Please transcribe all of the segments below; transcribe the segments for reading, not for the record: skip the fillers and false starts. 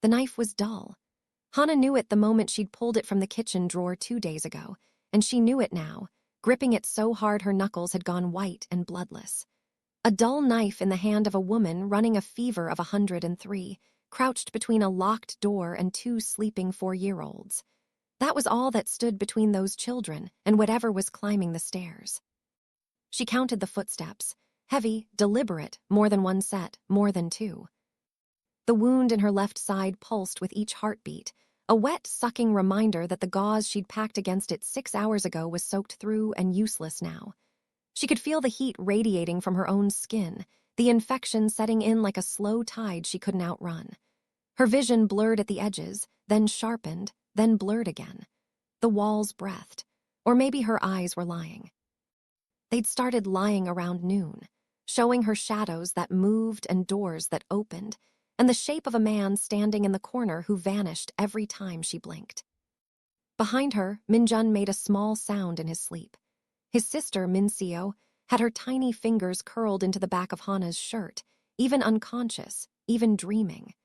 The knife was dull. Hana knew it the moment she'd pulled it from the kitchen drawer 2 days ago, and she knew it now, gripping it so hard her knuckles had gone white and bloodless. A dull knife in the hand of a woman running a fever of 103, crouched between a locked door and 2 sleeping 4-year-olds. That was all that stood between those children and whatever was climbing the stairs. She counted the footsteps, heavy, deliberate, more than 1 set, more than 2. The wound in her left side pulsed with each heartbeat, a wet, sucking reminder that the gauze she'd packed against it 6 hours ago was soaked through and useless now. She could feel the heat radiating from her own skin, the infection setting in like a slow tide she couldn't outrun. Her vision blurred at the edges, then sharpened, then blurred again. The walls breathed, or maybe her eyes were lying. They'd started lying around noon, showing her shadows that moved and doors that opened, and the shape of a man standing in the corner who vanished every time she blinked. Behind her, Minjun made a small sound in his sleep. His sister, Minseo, had her tiny fingers curled into the back of Hana's shirt, even unconscious, even dreaming.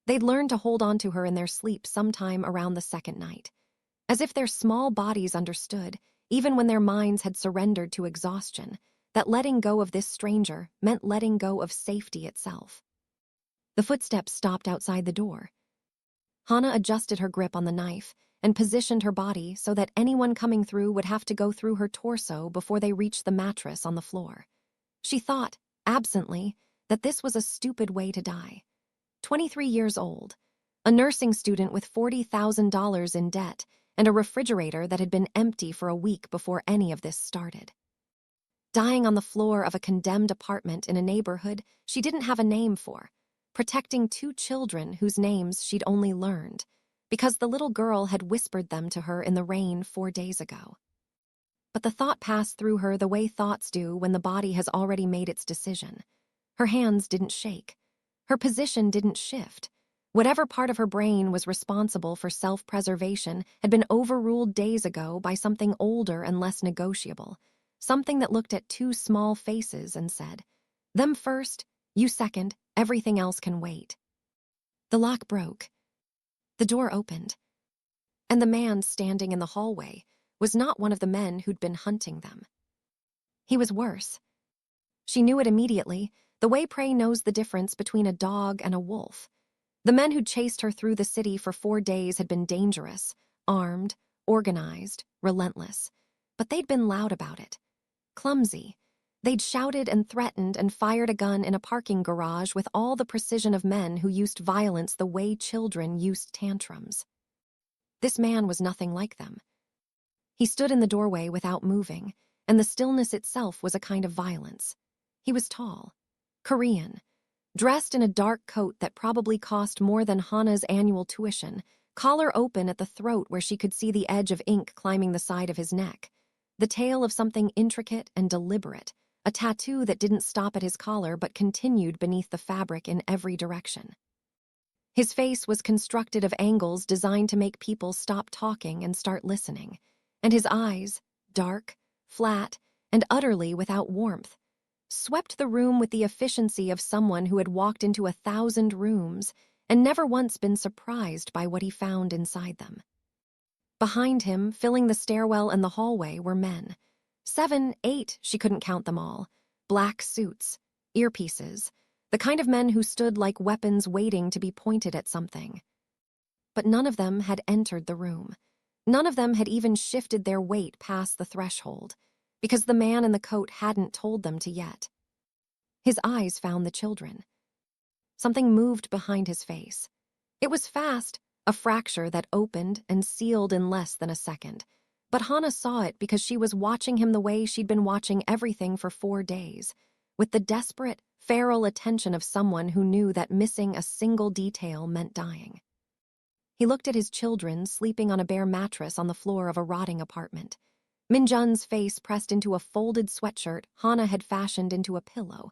They'd learned to hold on to her in their sleep sometime around the second night. As if their small bodies understood, even when their minds had surrendered to exhaustion, that letting go of this stranger meant letting go of safety itself. The footsteps stopped outside the door. Hana adjusted her grip on the knife and positioned her body so that anyone coming through would have to go through her torso before they reached the mattress on the floor. She thought, absently, that this was a stupid way to die. 23 years old, a nursing student with $40,000 in debt, and a refrigerator that had been empty for a week before any of this started. Dying on the floor of a condemned apartment in a neighborhood she didn't have a name for, protecting 2 children whose names she'd only learned, because the little girl had whispered them to her in the rain 4 days ago. But the thought passed through her the way thoughts do when the body has already made its decision. Her hands didn't shake. Her position didn't shift. Whatever part of her brain was responsible for self-preservation had been overruled days ago by something older and less negotiable, something that looked at 2 small faces and said, "Them first, you second, everything else can wait." The lock broke. The door opened. And the man standing in the hallway was not one of the men who'd been hunting them. He was worse. She knew it immediately, the way prey knows the difference between a dog and a wolf. The men who'd chased her through the city for 4 days had been dangerous, armed, organized, relentless. But they'd been loud about it. Clumsy. They'd shouted and threatened and fired a gun in a parking garage with all the precision of men who used violence the way children used tantrums. This man was nothing like them. He stood in the doorway without moving, and the stillness itself was a kind of violence. He was tall, Korean, dressed in a dark coat that probably cost more than Hana's annual tuition, collar open at the throat where she could see the edge of ink climbing the side of his neck, the tail of something intricate and deliberate, a tattoo that didn't stop at his collar but continued beneath the fabric in every direction. His face was constructed of angles designed to make people stop talking and start listening, and his eyes, dark, flat, and utterly without warmth, swept the room with the efficiency of someone who had walked into 1,000 rooms and never once been surprised by what he found inside them. Behind him, filling the stairwell and the hallway, were men. 7, 8, she couldn't count them all. Black suits, earpieces, the kind of men who stood like weapons waiting to be pointed at something. But none of them had entered the room. None of them had even shifted their weight past the threshold, because the man in the coat hadn't told them to yet. His eyes found the children. Something moved behind his face. It was fast, a fracture that opened and sealed in less than a second. But Hana saw it because she was watching him the way she'd been watching everything for 4 days, with the desperate, feral attention of someone who knew that missing a single detail meant dying. He looked at his children sleeping on a bare mattress on the floor of a rotting apartment. Minjun's face pressed into a folded sweatshirt Hana had fashioned into a pillow.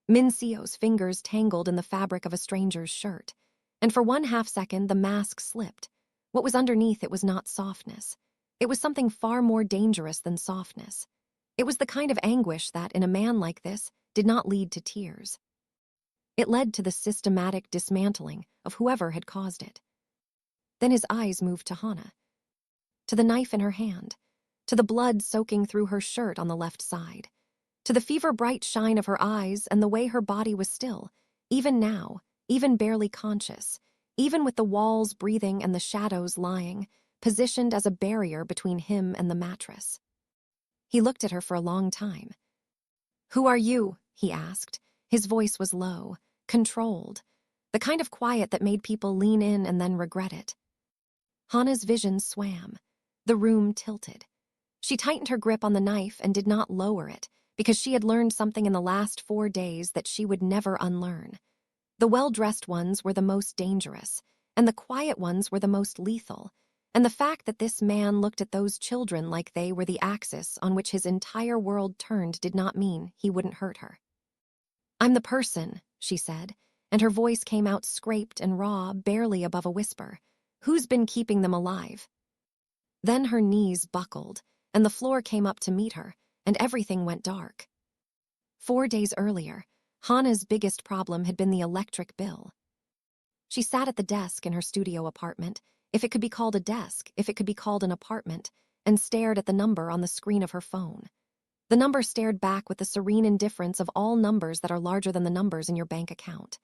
Minseo's fingers tangled in the fabric of a stranger's shirt. And for 1/2 second, the mask slipped. What was underneath it was not softness. It was something far more dangerous than softness. It was the kind of anguish that, in a man like this, did not lead to tears. It led to the systematic dismantling of whoever had caused it. Then his eyes moved to Hannah, to the knife in her hand, to the blood soaking through her shirt on the left side, to the fever-bright shine of her eyes and the way her body was still, even now, even barely conscious, even with the walls breathing and the shadows lying, positioned as a barrier between him and the mattress. He looked at her for a long time. "Who are you?" he asked. His voice was low, controlled, the kind of quiet that made people lean in and then regret it. Hannah's vision swam. The room tilted. She tightened her grip on the knife and did not lower it, because she had learned something in the last 4 days that she would never unlearn. The well-dressed ones were the most dangerous, and the quiet ones were the most lethal, and the fact that this man looked at those children like they were the axis on which his entire world turned did not mean he wouldn't hurt her. "I'm the person," she said, and her voice came out scraped and raw, barely above a whisper. "Who's been keeping them alive?" Then her knees buckled, and the floor came up to meet her, and everything went dark. 4 days earlier, Hannah's biggest problem had been the electric bill. She sat at the desk in her studio apartment, if it could be called a desk, if it could be called an apartment, and stared at the number on the screen of her phone. The number stared back with the serene indifference of all numbers that are larger than the numbers in your bank account.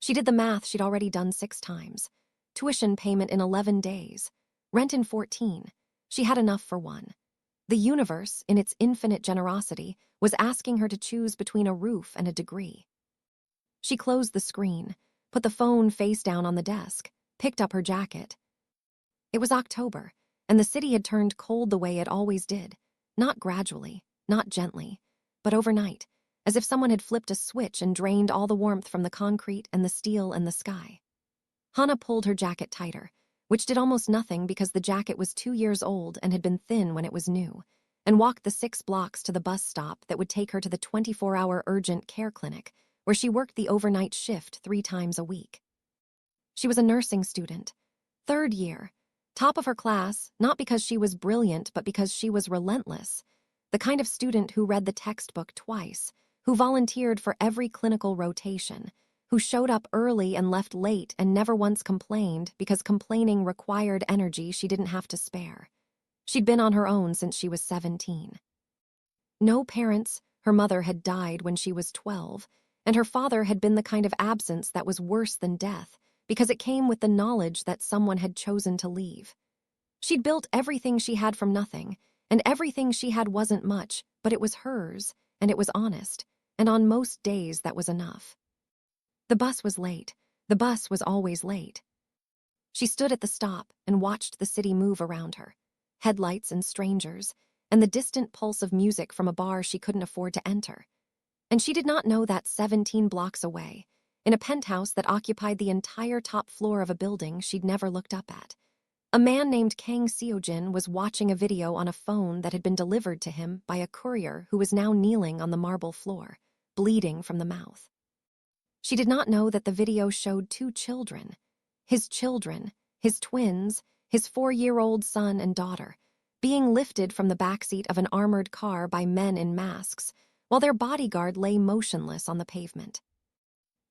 She did the math she'd already done 6 times. Tuition payment in 11 days. Rent in 14. She had enough for one. The universe, in its infinite generosity, was asking her to choose between a roof and a degree. She closed the screen, put the phone face down on the desk, picked up her jacket. It was October, and the city had turned cold the way it always did, not gradually, not gently, but overnight, as if someone had flipped a switch and drained all the warmth from the concrete and the steel and the sky. Hannah pulled her jacket tighter, which did almost nothing because the jacket was 2 years old and had been thin when it was new, and walked the 6 blocks to the bus stop that would take her to the 24-hour urgent care clinic, where she worked the overnight shift 3 times a week. She was a nursing student, 3rd year, top of her class, not because she was brilliant but because she was relentless, the kind of student who read the textbook twice, who volunteered for every clinical rotation, who showed up early and left late and never once complained because complaining required energy she didn't have to spare. She'd been on her own since she was 17. No parents, her mother had died when she was 12, and her father had been the kind of absence that was worse than death because it came with the knowledge that someone had chosen to leave. She'd built everything she had from nothing, and everything she had wasn't much, but it was hers, and it was honest, and on most days that was enough. The bus was late. The bus was always late. She stood at the stop and watched the city move around her. Headlights and strangers, and the distant pulse of music from a bar she couldn't afford to enter. And she did not know that 17 blocks away, in a penthouse that occupied the entire top floor of a building she'd never looked up at, a man named Kang Seojin was watching a video on a phone that had been delivered to him by a courier who was now kneeling on the marble floor, bleeding from the mouth. She did not know that the video showed 2 children, his twins, his 4-year-old son and daughter, being lifted from the backseat of an armored car by men in masks, while their bodyguard lay motionless on the pavement.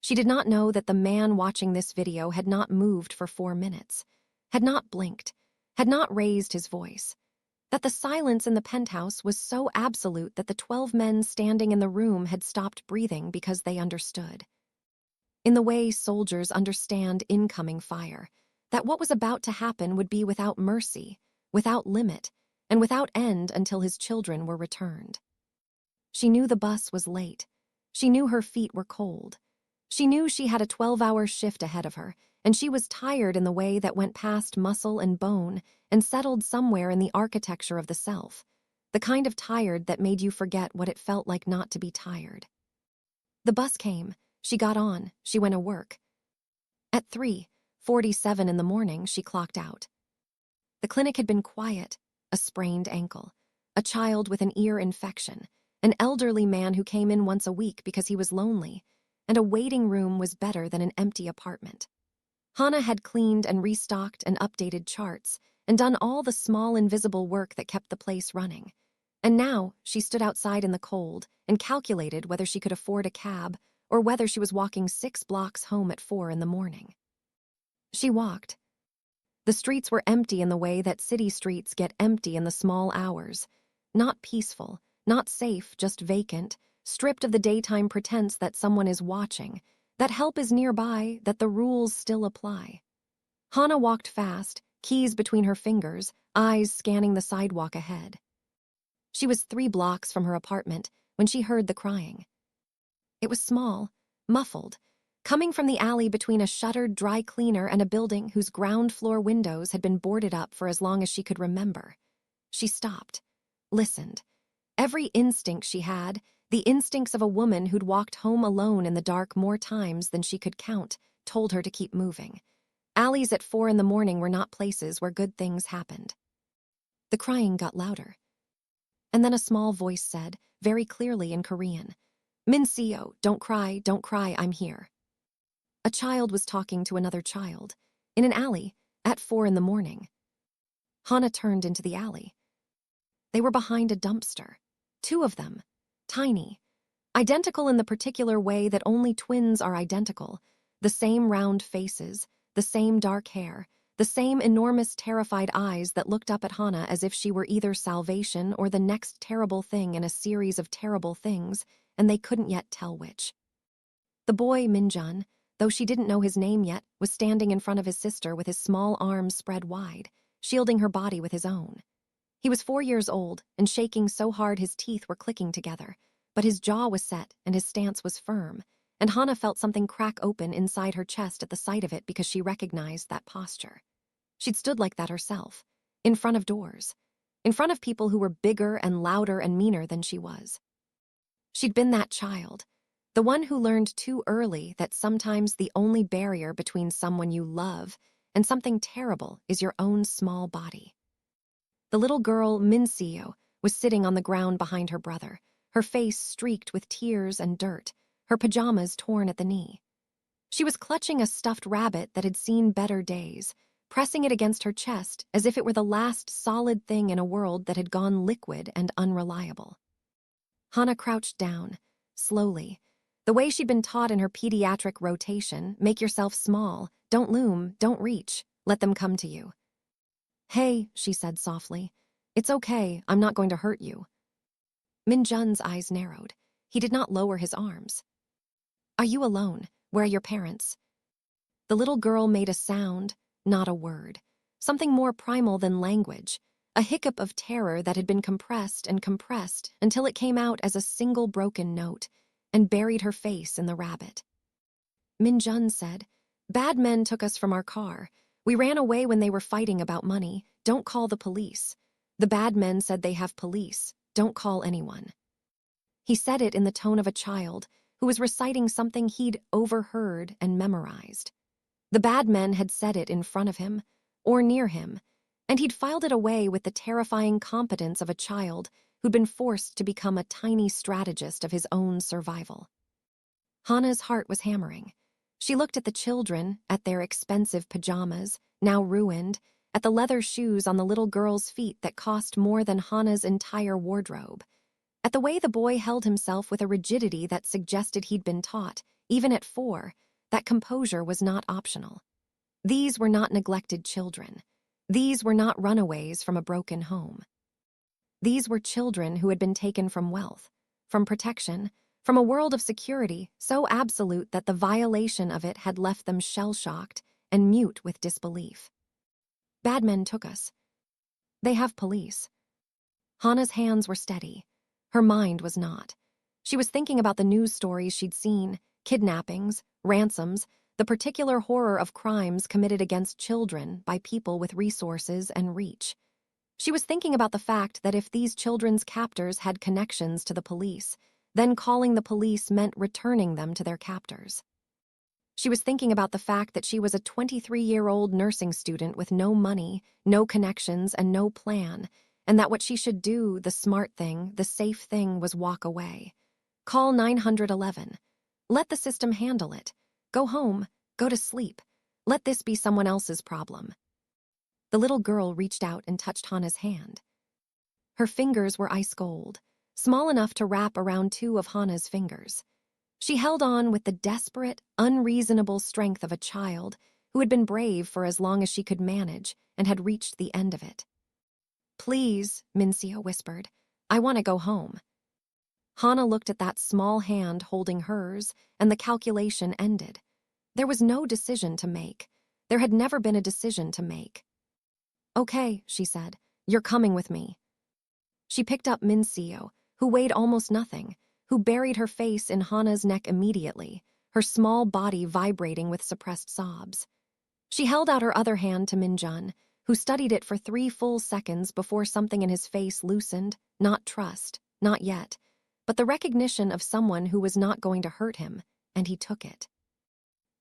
She did not know that the man watching this video had not moved for 4 minutes, had not blinked, had not raised his voice, that the silence in the penthouse was so absolute that the 12 men standing in the room had stopped breathing because they understood. In the way soldiers understand incoming fire, that what was about to happen would be without mercy, without limit, and without end until his children were returned. She knew the bus was late. She knew her feet were cold. She knew she had a 12-hour shift ahead of her, and she was tired in the way that went past muscle and bone and settled somewhere in the architecture of the self, the kind of tired that made you forget what it felt like not to be tired. The bus came. She got on. She went to work. At 3:47 in the morning, she clocked out. The clinic had been quiet, a sprained ankle, a child with an ear infection, an elderly man who came in once a week because he was lonely, and a waiting room was better than an empty apartment. Hannah had cleaned and restocked and updated charts and done all the small invisible work that kept the place running. And now she stood outside in the cold and calculated whether she could afford a cab or whether she was walking 6 blocks home at 4 in the morning. She walked. The streets were empty in the way that city streets get empty in the small hours. Not peaceful, not safe, just vacant, stripped of the daytime pretense that someone is watching, that help is nearby, that the rules still apply. Hannah walked fast, keys between her fingers, eyes scanning the sidewalk ahead. She was 3 blocks from her apartment when she heard the crying. It was small, muffled, coming from the alley between a shuttered dry cleaner and a building whose ground floor windows had been boarded up for as long as she could remember. She stopped, listened. Every instinct she had, the instincts of a woman who'd walked home alone in the dark more times than she could count, told her to keep moving. Alleys at 4 in the morning were not places where good things happened. The crying got louder. And then a small voice said, very clearly in Korean, "Min-seo, don't cry, I'm here." A child was talking to another child, in an alley, at 4 in the morning. Hannah turned into the alley. They were behind a dumpster. 2 of them, tiny, identical in the particular way that only twins are identical, the same round faces, the same dark hair, the same enormous terrified eyes that looked up at Hannah as if she were either salvation or the next terrible thing in a series of terrible things, and they couldn't yet tell which. The boy, Minjun, though she didn't know his name yet, was standing in front of his sister with his small arms spread wide, shielding her body with his own. He was 4 years old and shaking so hard his teeth were clicking together, but his jaw was set and his stance was firm, and Hannah felt something crack open inside her chest at the sight of it because she recognized that posture. She'd stood like that herself, in front of doors, in front of people who were bigger and louder and meaner than she was. She'd been that child, the one who learned too early that sometimes the only barrier between someone you love and something terrible is your own small body. The little girl, Min-seo, was sitting on the ground behind her brother, her face streaked with tears and dirt, her pajamas torn at the knee. She was clutching a stuffed rabbit that had seen better days, pressing it against her chest as if it were the last solid thing in a world that had gone liquid and unreliable. Hannah crouched down, slowly, the way she'd been taught in her pediatric rotation, make yourself small, don't loom, don't reach, let them come to you. "Hey," she said softly, "it's okay, I'm not going to hurt you." Min-jun's eyes narrowed. He did not lower his arms. "Are you alone? Where are your parents?" The little girl made a sound, not a word, something more primal than language, a hiccup of terror that had been compressed and compressed until it came out as a single broken note and buried her face in the rabbit. Min-jun said, "Bad men took us from our car. We ran away when they were fighting about money. Don't call the police. The bad men said they have police. Don't call anyone." He said it in the tone of a child who was reciting something he'd overheard and memorized. The bad men had said it in front of him, or near him, and he'd filed it away with the terrifying competence of a child who'd been forced to become a tiny strategist of his own survival. Hannah's heart was hammering. She looked at the children, at their expensive pajamas, now ruined, at the leather shoes on the little girl's feet that cost more than Hannah's entire wardrobe, at the way the boy held himself with a rigidity that suggested he'd been taught, even at 4, that composure was not optional. These were not neglected children. These were not runaways from a broken home. These were children who had been taken from wealth, from protection, from a world of security so absolute that the violation of it had left them shell-shocked and mute with disbelief. "Bad men took us. They have police." Hannah's hands were steady. Her mind was not. She was thinking about the news stories she'd seen, kidnappings, ransoms, the particular horror of crimes committed against children by people with resources and reach. She was thinking about the fact that if these children's captors had connections to the police, then calling the police meant returning them to their captors. She was thinking about the fact that she was a 23-year-old nursing student with no money, no connections, and no plan, and that what she should do, the smart thing, the safe thing, was walk away. Call 911. Let the system handle it. Go home. Go to sleep. Let this be someone else's problem. The little girl reached out and touched Hannah's hand. Her fingers were ice cold, small enough to wrap around 2 of Hannah's fingers. She held on with the desperate, unreasonable strength of a child who had been brave for as long as she could manage and had reached the end of it. "Please," Mincio whispered, "I want to go home." Hana looked at that small hand holding hers, and the calculation ended. There was no decision to make. There had never been a decision to make. "Okay," she said, "you're coming with me." She picked up Mincio, who weighed almost nothing, who buried her face in Hana's neck immediately, her small body vibrating with suppressed sobs. She held out her other hand to Minjun, who studied it for 3 full seconds before something in his face loosened, not trust, not yet, but the recognition of someone who was not going to hurt him, and he took it.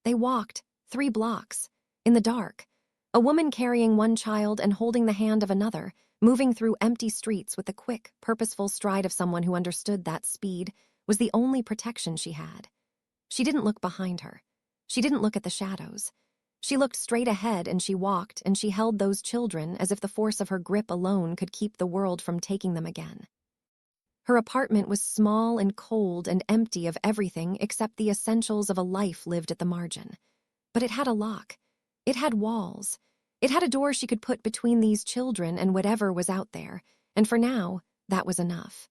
They walked 3 blocks, in the dark, a woman carrying one child and holding the hand of another, moving through empty streets with the quick, purposeful stride of someone who understood that speed was the only protection she had. She didn't look behind her. She didn't look at the shadows. She looked straight ahead, and she walked, and she held those children as if the force of her grip alone could keep the world from taking them again. Her apartment was small and cold and empty of everything except the essentials of a life lived at the margin. But it had a lock. It had walls. It had a door she could put between these children and whatever was out there, and for now, that was enough.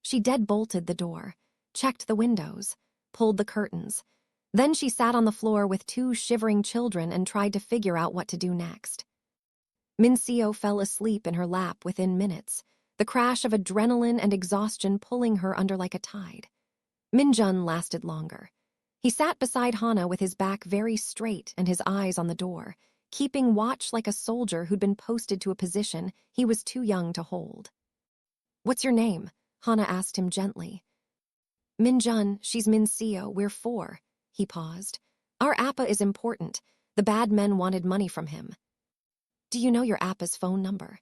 She deadbolted the door, checked the windows, pulled the curtains. Then she sat on the floor with 2 shivering children and tried to figure out what to do next. Mincio fell asleep in her lap within minutes, the crash of adrenaline and exhaustion pulling her under like a tide. Minjun lasted longer. He sat beside Hana with his back very straight and his eyes on the door, keeping watch like a soldier who'd been posted to a position he was too young to hold. "What's your name?" Hana asked him gently. "Minjun, she's Mincio, we're 4. He paused. "Our Appa is important. The bad men wanted money from him." "Do you know your Appa's phone number?"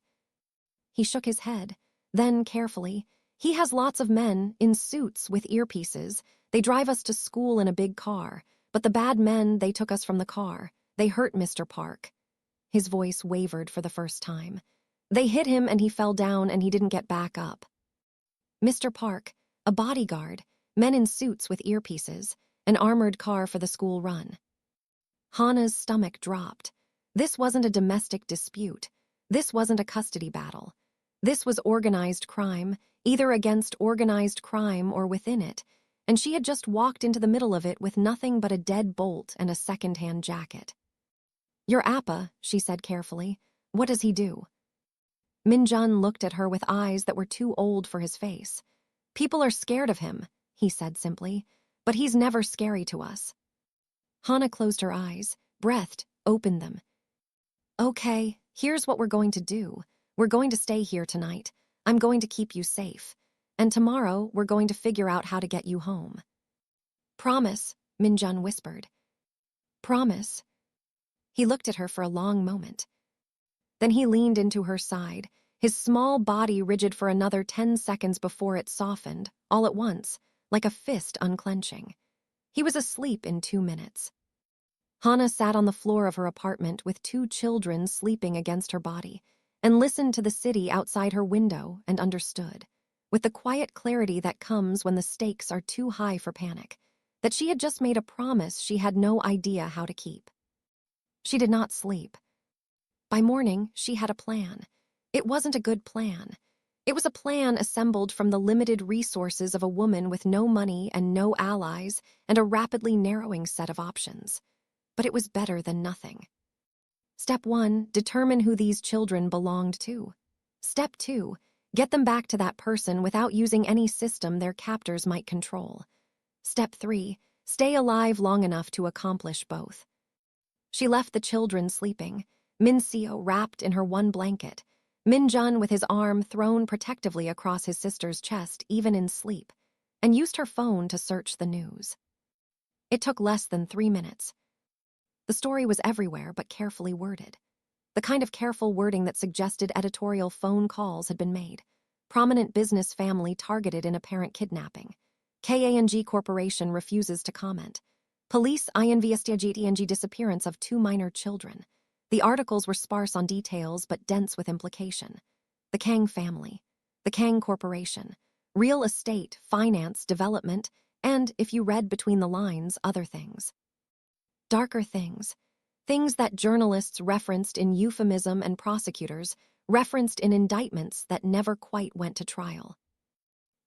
He shook his head. Then, carefully, "He has lots of men, in suits, with earpieces. They drive us to school in a big car. But the bad men, they took us from the car. They hurt Mr. Park." His voice wavered for the first time. "They hit him and he fell down and he didn't get back up." Mr. Park, a bodyguard, men in suits with earpieces, an armored car for the school run. Hana's stomach dropped. This wasn't a domestic dispute. This wasn't a custody battle. This was organized crime, either against organized crime or within it, and she had just walked into the middle of it with nothing but a dead bolt and a second-hand jacket. "Your Appa," she said carefully. "What does he do?" Minjun looked at her with eyes that were too old for his face. "People are scared of him," he said simply, "but he's never scary to us." Hana closed her eyes, breathed, opened them. "Okay, here's what we're going to do. We're going to stay here tonight. I'm going to keep you safe. And tomorrow, we're going to figure out how to get you home." "Promise," Minjun whispered. "Promise." He looked at her for a long moment. Then he leaned into her side, his small body rigid for another 10 seconds before it softened, all at once, like a fist unclenching. He was asleep in 2 minutes. Hana sat on the floor of her apartment with 2 children sleeping against her body, and listened to the city outside her window and understood, with the quiet clarity that comes when the stakes are too high for panic, that she had just made a promise she had no idea how to keep. She did not sleep. By morning, she had a plan. It wasn't a good plan. It was a plan assembled from the limited resources of a woman with no money and no allies and a rapidly narrowing set of options. But it was better than nothing. Step 1, determine who these children belonged to. Step 2, get them back to that person without using any system their captors might control. Step 3, stay alive long enough to accomplish both. She left the children sleeping, Mincio wrapped in her one blanket, Minjun with his arm thrown protectively across his sister's chest even in sleep, and used her phone to search the news. It took less than 3 minutes. The story was everywhere but carefully worded. The kind of careful wording that suggested editorial phone calls had been made. Prominent business family targeted in apparent kidnapping. K-Ang Corporation refuses to comment. Police investigate disappearance of 2 minor children. The articles were sparse on details but dense with implication. The Kang family. The Kang Corporation. Real estate, finance, development, And, if you read between the lines, other things. Darker things. Things that journalists referenced in euphemism and prosecutors referenced in indictments that never quite went to trial.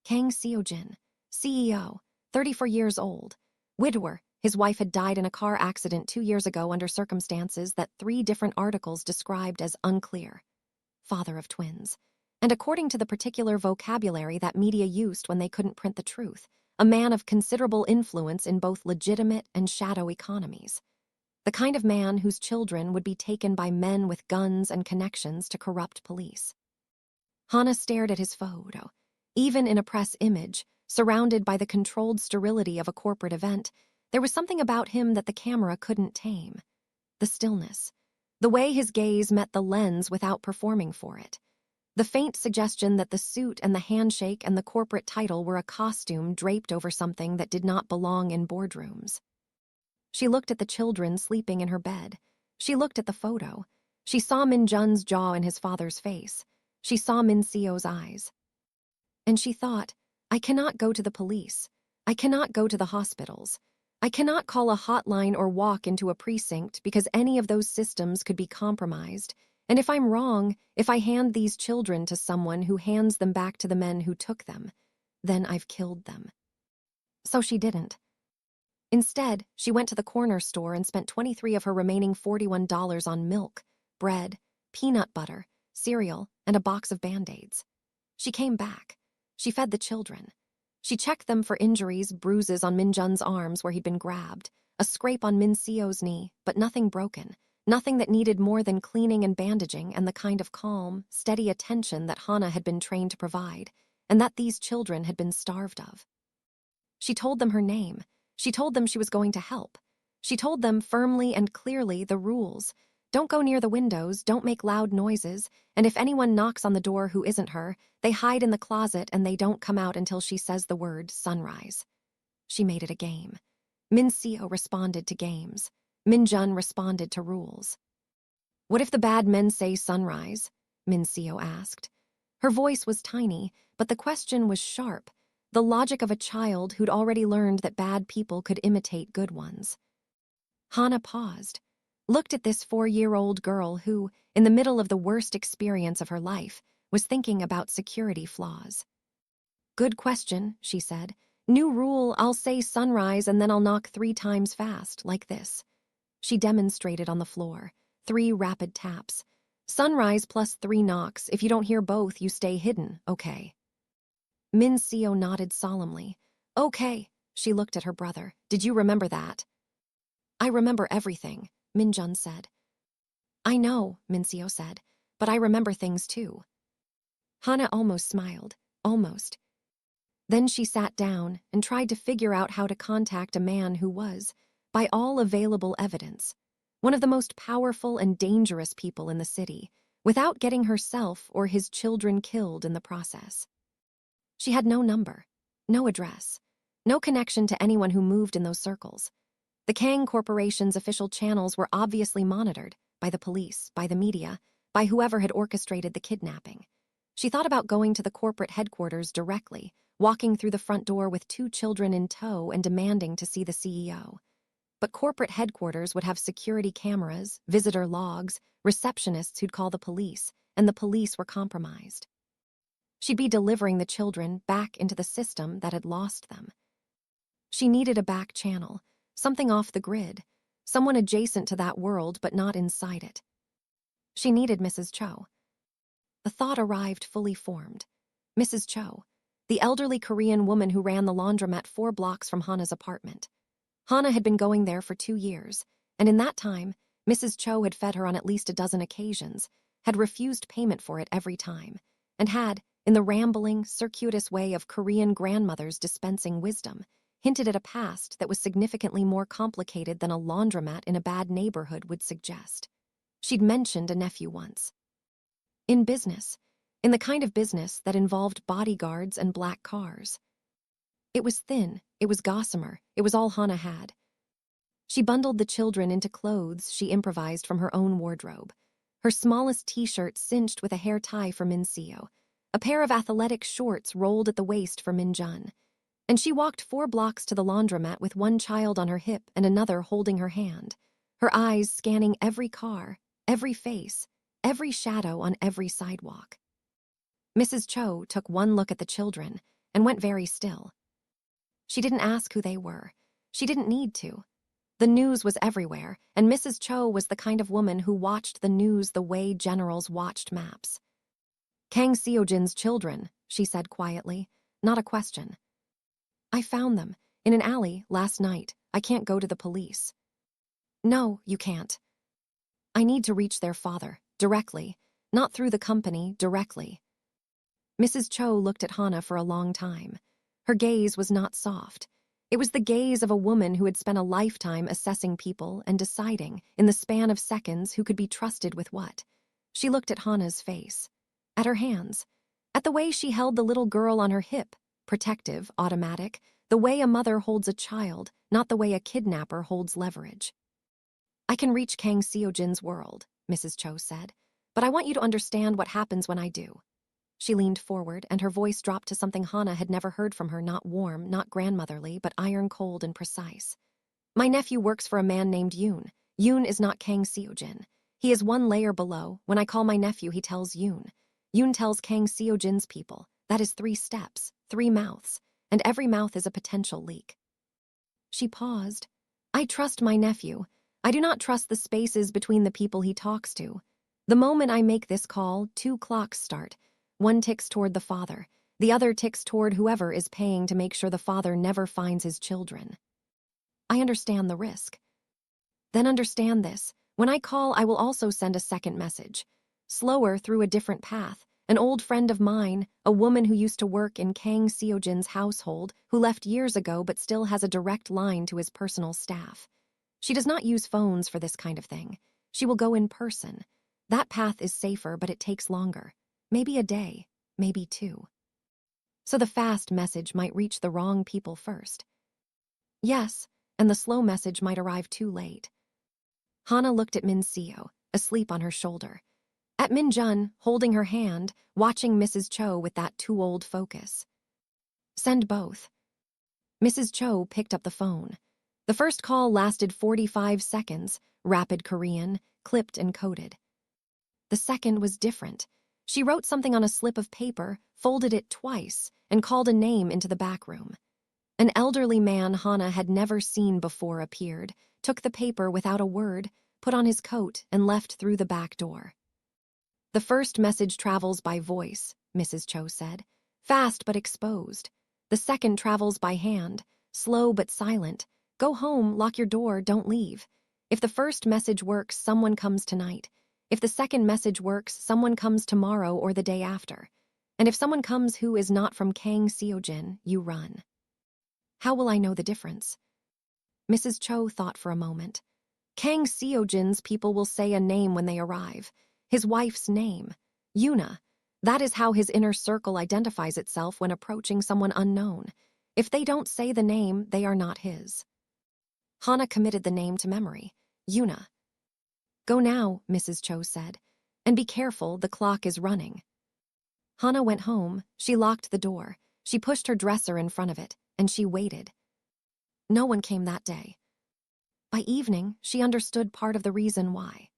Kang Seojin, CEO, 34 years old. Widower, his wife had died in a car accident 2 years ago under circumstances that 3 different articles described as unclear. Father of twins. And according to the particular vocabulary that media used when they couldn't print the truth, a man of considerable influence in both legitimate and shadow economies. The kind of man whose children would be taken by men with guns and connections to corrupt police. Hana stared at his photo. Even in a press image, surrounded by the controlled sterility of a corporate event, there was something about him that the camera couldn't tame. The stillness. The way his gaze met the lens without performing for it. The faint suggestion that the suit and the handshake and the corporate title were a costume draped over something that did not belong in boardrooms. She looked at the children sleeping in her bed. She looked at the photo. She saw Min Jun's jaw in his father's face. She saw Min Seo's eyes. And she thought, I cannot go to the police. I cannot go to the hospitals. I cannot call a hotline or walk into a precinct because any of those systems could be compromised. And if I'm wrong, if I hand these children to someone who hands them back to the men who took them, then I've killed them. So she didn't. Instead, she went to the corner store and spent $23 of her remaining $41 on milk, bread, peanut butter, cereal, and a box of Band-Aids. She came back. She fed the children. She checked them for injuries, bruises on Min Jun's arms where he'd been grabbed, a scrape on Min Seo's knee, but nothing broken, nothing that needed more than cleaning and bandaging and the kind of calm, steady attention that Hana had been trained to provide, and that these children had been starved of. She told them her name. She told them she was going to help. She told them firmly and clearly the rules. Don't go near the windows, don't make loud noises, and if anyone knocks on the door who isn't her, they hide in the closet and they don't come out until she says the word sunrise. She made it a game. Min Seo responded to games. Min Jun responded to rules. What if the bad men say sunrise? Min Seo asked. Her voice was tiny, but the question was sharp, the logic of a child who'd already learned that bad people could imitate good ones. Hana paused, looked at this 4-year-old girl who, in the middle of the worst experience of her life, was thinking about security flaws. Good question, she said. New rule, I'll say sunrise and then I'll knock 3 times fast, like this. She demonstrated on the floor, 3 rapid taps. Sunrise plus 3 knocks. If you don't hear both, you stay hidden, okay? Min Seo nodded solemnly. Okay, she looked at her brother. Did you remember that? I remember everything, Min Jun said. I know, Min Seo said, but I remember things too. Hana almost smiled, almost. Then she sat down and tried to figure out how to contact a man who was, by all available evidence, one of the most powerful and dangerous people in the city, without getting herself or his children killed in the process. She had no number, no address, no connection to anyone who moved in those circles. The Kang Corporation's official channels were obviously monitored by the police, by the media, by whoever had orchestrated the kidnapping. She thought about going to the corporate headquarters directly, walking through the front door with 2 children in tow and demanding to see the CEO. But corporate headquarters would have security cameras, visitor logs, receptionists who'd call the police, and the police were compromised. She'd be delivering the children back into the system that had lost them. She needed a back channel, something off the grid, someone adjacent to that world but not inside it. She needed Mrs. Cho. The thought arrived fully formed. Mrs. Cho, the elderly Korean woman who ran the laundromat 4 blocks from Hana's apartment. Hana had been going there for 2 years, and in that time, Mrs. Cho had fed her on at least a dozen occasions, had refused payment for it every time, and had, in the rambling, circuitous way of Korean grandmothers dispensing wisdom, hinted at a past that was significantly more complicated than a laundromat in a bad neighborhood would suggest. She'd mentioned a nephew once. In business, in the kind of business that involved bodyguards and black cars. It was thin, it was gossamer, it was all Hana had. She bundled the children into clothes she improvised from her own wardrobe. Her smallest t-shirt cinched with a hair tie for Min Seo, a pair of athletic shorts rolled at the waist for Min Jun. And she walked 4 blocks to the laundromat with one child on her hip and another holding her hand, her eyes scanning every car, every face, every shadow on every sidewalk. Mrs. Cho took one look at the children and went very still. She didn't ask who they were. She didn't need to. The news was everywhere, and Mrs. Cho was the kind of woman who watched the news the way generals watched maps. Kang Seojin's children, she said quietly, not a question. I found them, in an alley, last night. I can't go to the police. No, you can't. I need to reach their father, directly, not through the company, directly. Mrs. Cho looked at Hana for a long time. Her gaze was not soft. It was the gaze of a woman who had spent a lifetime assessing people and deciding, in the span of seconds, who could be trusted with what. She looked at Hana's face, at her hands, at the way she held the little girl on her hip, protective, automatic, the way a mother holds a child, not the way a kidnapper holds leverage. I can reach Kang Seojin's world, Mrs. Cho said, but I want you to understand what happens when I do. She leaned forward, and her voice dropped to something Hana had never heard from her, not warm, not grandmotherly, but iron-cold and precise. My nephew works for a man named Yoon. Yoon is not Kang Seojin. He is one layer below. When I call my nephew, he tells Yoon. Yoon tells Kang Seojin's people. That is 3 steps, 3 mouths, and every mouth is a potential leak. She paused. I trust my nephew. I do not trust the spaces between the people he talks to. The moment I make this call, 2 clocks start. One ticks toward the father. The other ticks toward whoever is paying to make sure the father never finds his children. I understand the risk. Then understand this. When I call, I will also send a second message. Slower, through a different path. An old friend of mine, a woman who used to work in Kang Seojin's household, who left years ago but still has a direct line to his personal staff. She does not use phones for this kind of thing. She will go in person. That path is safer, but it takes longer. Maybe a day, maybe 2. So the fast message might reach the wrong people first. Yes, and the slow message might arrive too late. Hana looked at Min Seo, asleep on her shoulder. At Min Jun, holding her hand, watching Mrs. Cho with that too-old focus. Send both. Mrs. Cho picked up the phone. The first call lasted 45 seconds, rapid Korean, clipped and coded. The second was different. She wrote something on a slip of paper, folded it twice, and called a name into the back room. An elderly man Hana had never seen before appeared, took the paper without a word, put on his coat, and left through the back door. The first message travels by voice, Mrs. Cho said, fast but exposed. The second travels by hand, slow but silent. Go home, lock your door, don't leave. If the first message works, someone comes tonight. If the second message works, someone comes tomorrow or the day after. And if someone comes who is not from Kang Seojin, you run. How will I know the difference? Mrs. Cho thought for a moment. Kang Seojin's people will say a name when they arrive. His wife's name. Yuna. That is how his inner circle identifies itself when approaching someone unknown. If they don't say the name, they are not his. Hana committed the name to memory. Yuna. Go now, Mrs. Cho said. And be careful, the clock is running. Hana went home. She locked the door. She pushed her dresser in front of it, and she waited. No one came that day. By evening, she understood part of the reason why.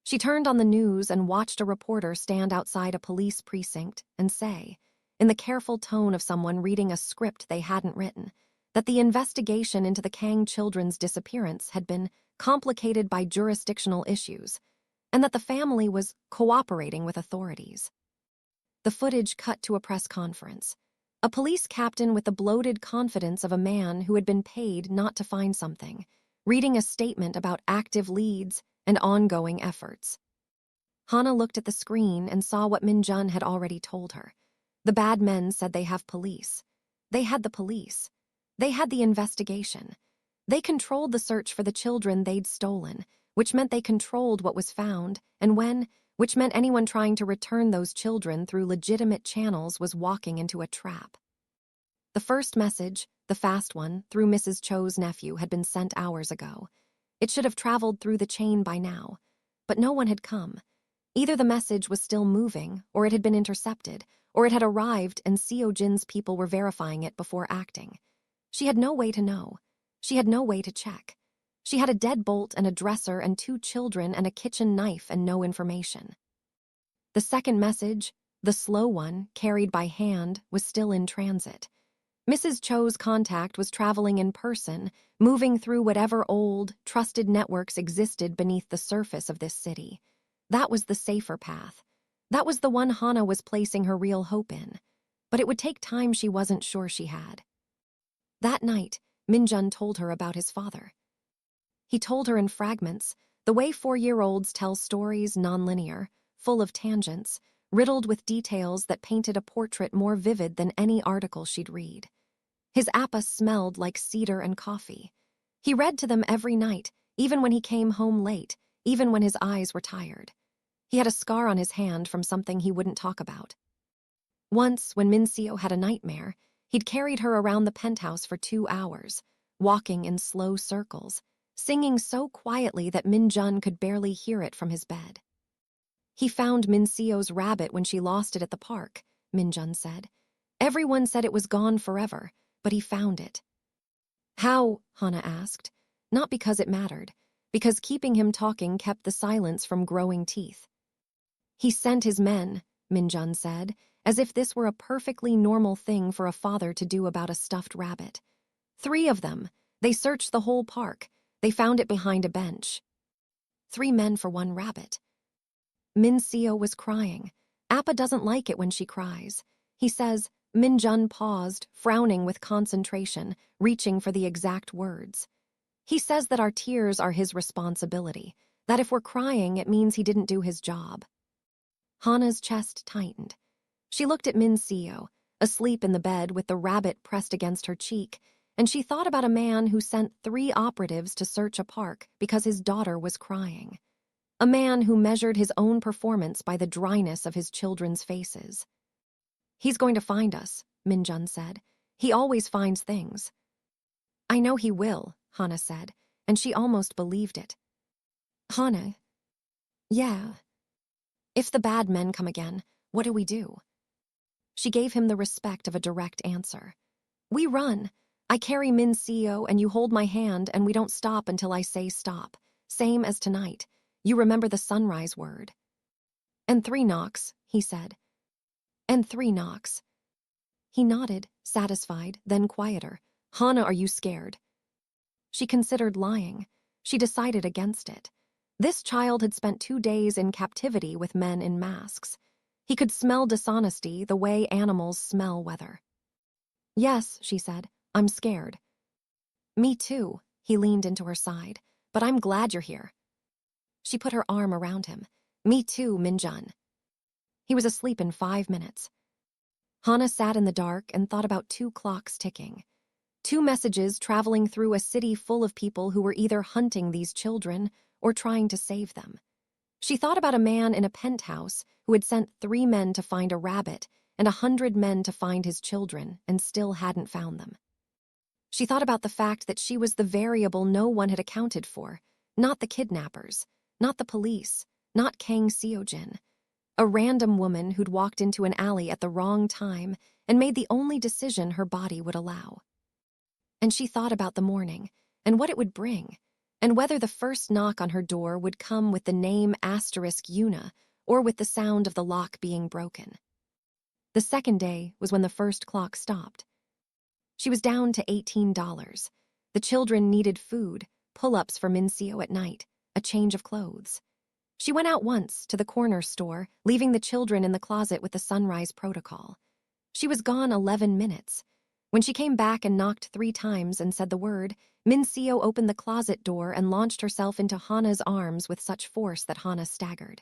She turned on the news and watched a reporter stand outside a police precinct and say, in the careful tone of someone reading a script they hadn't written, that the investigation into the Kang children's disappearance had been complicated by jurisdictional issues, and that the family was cooperating with authorities. The footage cut to a press conference. A police captain with the bloated confidence of a man who had been paid not to find something, reading a statement about active leads and ongoing efforts. Hana looked at the screen and saw what Min Jun had already told her. The bad men said they have police. They had the police. They had the investigation. They controlled the search for the children they'd stolen, which meant they controlled what was found, and when, which meant anyone trying to return those children through legitimate channels was walking into a trap. The first message, the fast one, through Mrs. Cho's nephew had been sent hours ago. It should have traveled through the chain by now, but no one had come. Either the message was still moving, or it had been intercepted, or it had arrived and Seojin's people were verifying it before acting. She had no way to know. She had no way to check. She had a deadbolt and a dresser and 2 children and a kitchen knife and no information. The second message, the slow one, carried by hand, was still in transit. Mrs. Cho's contact was traveling in person, moving through whatever old, trusted networks existed beneath the surface of this city. That was the safer path. That was the one Hana was placing her real hope in. But it would take time she wasn't sure she had. That night, Minjun told her about his father. He told her in fragments, the way 4-year-olds tell stories, nonlinear, full of tangents, riddled with details that painted a portrait more vivid than any article she'd read. His appa smelled like cedar and coffee. He read to them every night, even when he came home late, even when his eyes were tired. He had a scar on his hand from something he wouldn't talk about. Once, when Minseo had a nightmare, he'd carried her around the penthouse for 2 hours, walking in slow circles, singing so quietly that Minjun could barely hear it from his bed. He found Minseo's rabbit when she lost it at the park, Minjun said. Everyone said it was gone forever, but he found it. How? Hana asked. Not because it mattered, because keeping him talking kept the silence from growing teeth. He sent his men, Minjun said, as if this were a perfectly normal thing for a father to do about a stuffed rabbit. 3 of them. They searched the whole park. They found it behind a bench. 3 men for 1 rabbit. Minseo was crying. Appa doesn't like it when she cries. He says. Minjun paused, frowning with concentration, reaching for the exact words. He says that our tears are his responsibility, that if we're crying, it means he didn't do his job. Hana's chest tightened. She looked at Minseo, asleep in the bed with the rabbit pressed against her cheek, and she thought about a man who sent 3 operatives to search a park because his daughter was crying. A man who measured his own performance by the dryness of his children's faces. He's going to find us, Minjun said. He always finds things. I know he will, Hana said, and she almost believed it. Hana? Yeah. If the bad men come again, what do we do? She gave him the respect of a direct answer. We run. I carry Minseo and you hold my hand and we don't stop until I say stop. Same as tonight. You remember the sunrise word. And 3 knocks, he said. And 3 knocks. He nodded, satisfied, then quieter. Hana, are you scared? She considered lying. She decided against it. This child had spent 2 days in captivity with men in masks. He could smell dishonesty the way animals smell weather. Yes, she said, I'm scared. Me too, he leaned into her side, but I'm glad you're here. She put her arm around him. Me too, Minjun. He was asleep in 5 minutes. Hana sat in the dark and thought about 2 clocks ticking. 2 messages traveling through a city full of people who were either hunting these children or trying to save them. She thought about a man in a penthouse who had sent 3 men to find a rabbit and 100 men to find his children and still hadn't found them. She thought about the fact that she was the variable no one had accounted for, not the kidnappers, not the police, not Kang Seojin. A random woman who'd walked into an alley at the wrong time and made the only decision her body would allow. And she thought about the morning, and what it would bring, and whether the first knock on her door would come with the name *Yuna or with the sound of the lock being broken. The second day was when the first clock stopped. She was down to $18. The children needed food, pull-ups for Minseo at night, a change of clothes. She went out once to the corner store, leaving the children in the closet with the sunrise protocol. She was gone 11 minutes. When she came back and knocked 3 times and said the word, Minseo opened the closet door and launched herself into Hana's arms with such force that Hana staggered.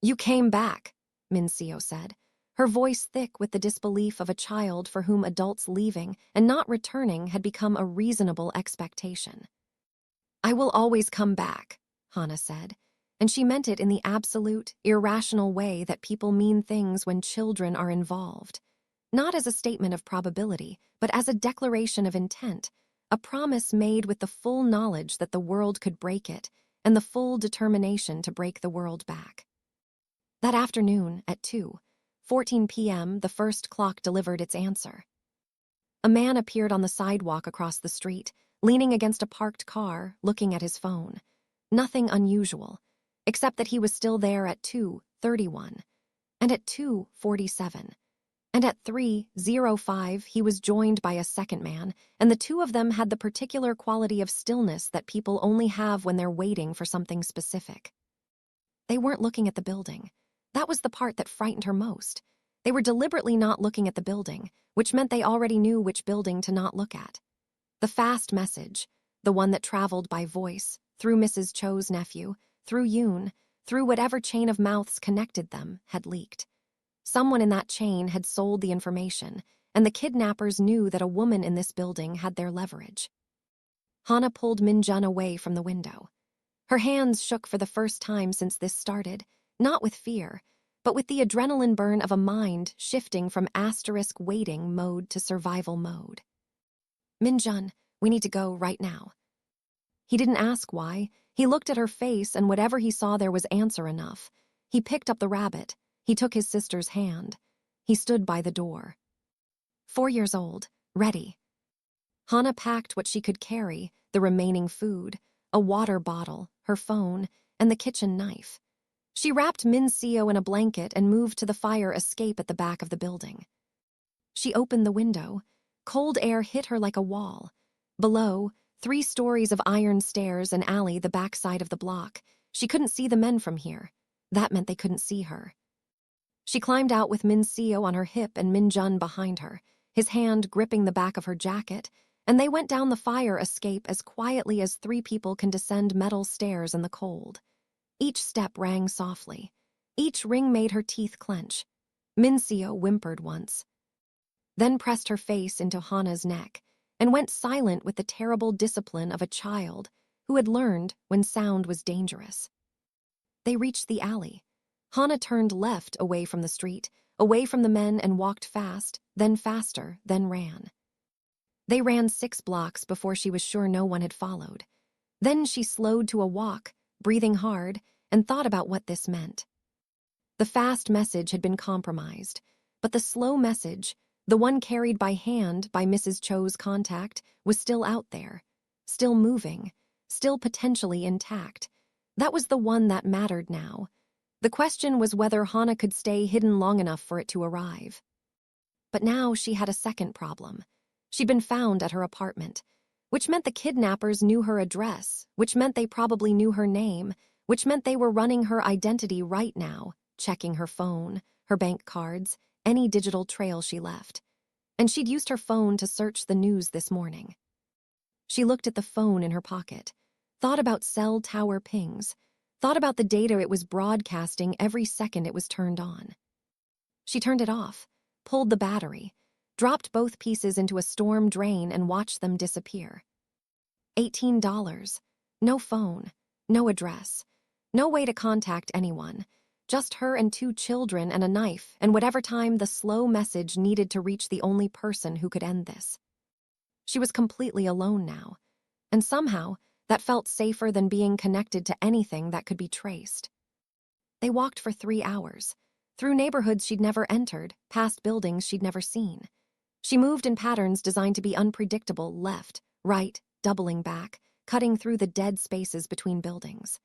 You came back, Minseo said, her voice thick with the disbelief of a child for whom adults leaving and not returning had become a reasonable expectation. I will always come back, Hana said, and she meant it in the absolute, irrational way that people mean things when children are involved. Not as a statement of probability, but as a declaration of intent, a promise made with the full knowledge that the world could break it and the full determination to break the world back. That afternoon, at 2:14 p.m., the first clock delivered its answer. a man appeared on the sidewalk across the street, leaning against a parked car, looking at his phone. Nothing unusual, except that he was still there at 2:31, and at 2:47. And at 3:05, he was joined by a second man, and the two of them had the particular quality of stillness that people only have when they're waiting for something specific. They weren't looking at the building. That was the part that frightened her most. They were deliberately not looking at the building, which meant they already knew which building to not look at. The fast message, the one that traveled by voice, through Mrs. Cho's nephew, through Yoon, through whatever chain of mouths connected them, had leaked. Someone in that chain had sold the information, and the kidnappers knew that a woman in this building had their leverage. Hana pulled Min-jun away from the window. Her hands shook for the first time since this started, not with fear, but with the adrenaline burn of a mind shifting from asterisk waiting mode to survival mode. Min-jun, we need to go right now. He didn't ask why. He looked at her face, and whatever he saw there was answer enough. He picked up the rabbit. He took his sister's hand. He stood by the door. 4 years old, ready. Hana packed what she could carry, the remaining food, a water bottle, her phone, and the kitchen knife. She wrapped Min Seo in a blanket and moved to the fire escape at the back of the building. She opened the window. Cold air hit her like a wall. Below, 3 stories of iron stairs and alley the backside of the block. She couldn't see the men from here. That meant they couldn't see her. She climbed out with Min Seo on her hip and Min-jun behind her, his hand gripping the back of her jacket, and they went down the fire escape as quietly as 3 people can descend metal stairs in the cold. Each step rang softly. Each ring made her teeth clench. Min Seo whimpered once, then pressed her face into Hana's neck, and went silent with the terrible discipline of a child who had learned when sound was dangerous. They reached the alley. Hana turned left away from the street, away from the men, and walked fast, then faster, then ran. They ran 6 blocks before she was sure no one had followed. Then she slowed to a walk, breathing hard, and thought about what this meant. The fast message had been compromised, but the slow message, the one carried by hand by Mrs. Cho's contact, was still out there, still moving, still potentially intact. That was the one that mattered now. The question was whether Hana could stay hidden long enough for it to arrive. But now she had a second problem. She'd been found at her apartment, which meant the kidnappers knew her address, which meant they probably knew her name, which meant they were running her identity right now, checking her phone, her bank cards, any digital trail she left. And she'd used her phone to search the news this morning. She looked at the phone in her pocket, thought about cell tower pings, thought about the data it was broadcasting every second it was turned on. She turned it off, pulled the battery, dropped both pieces into a storm drain and watched them disappear. $18. No phone, no address, no way to contact anyone. Just her and 2 children and a knife, and whatever time the slow message needed to reach the only person who could end this. She was completely alone now, and somehow that felt safer than being connected to anything that could be traced. They walked for 3 hours, through neighborhoods she'd never entered, past buildings she'd never seen. She moved in patterns designed to be unpredictable, left, right, doubling back, cutting through the dead spaces between buildings.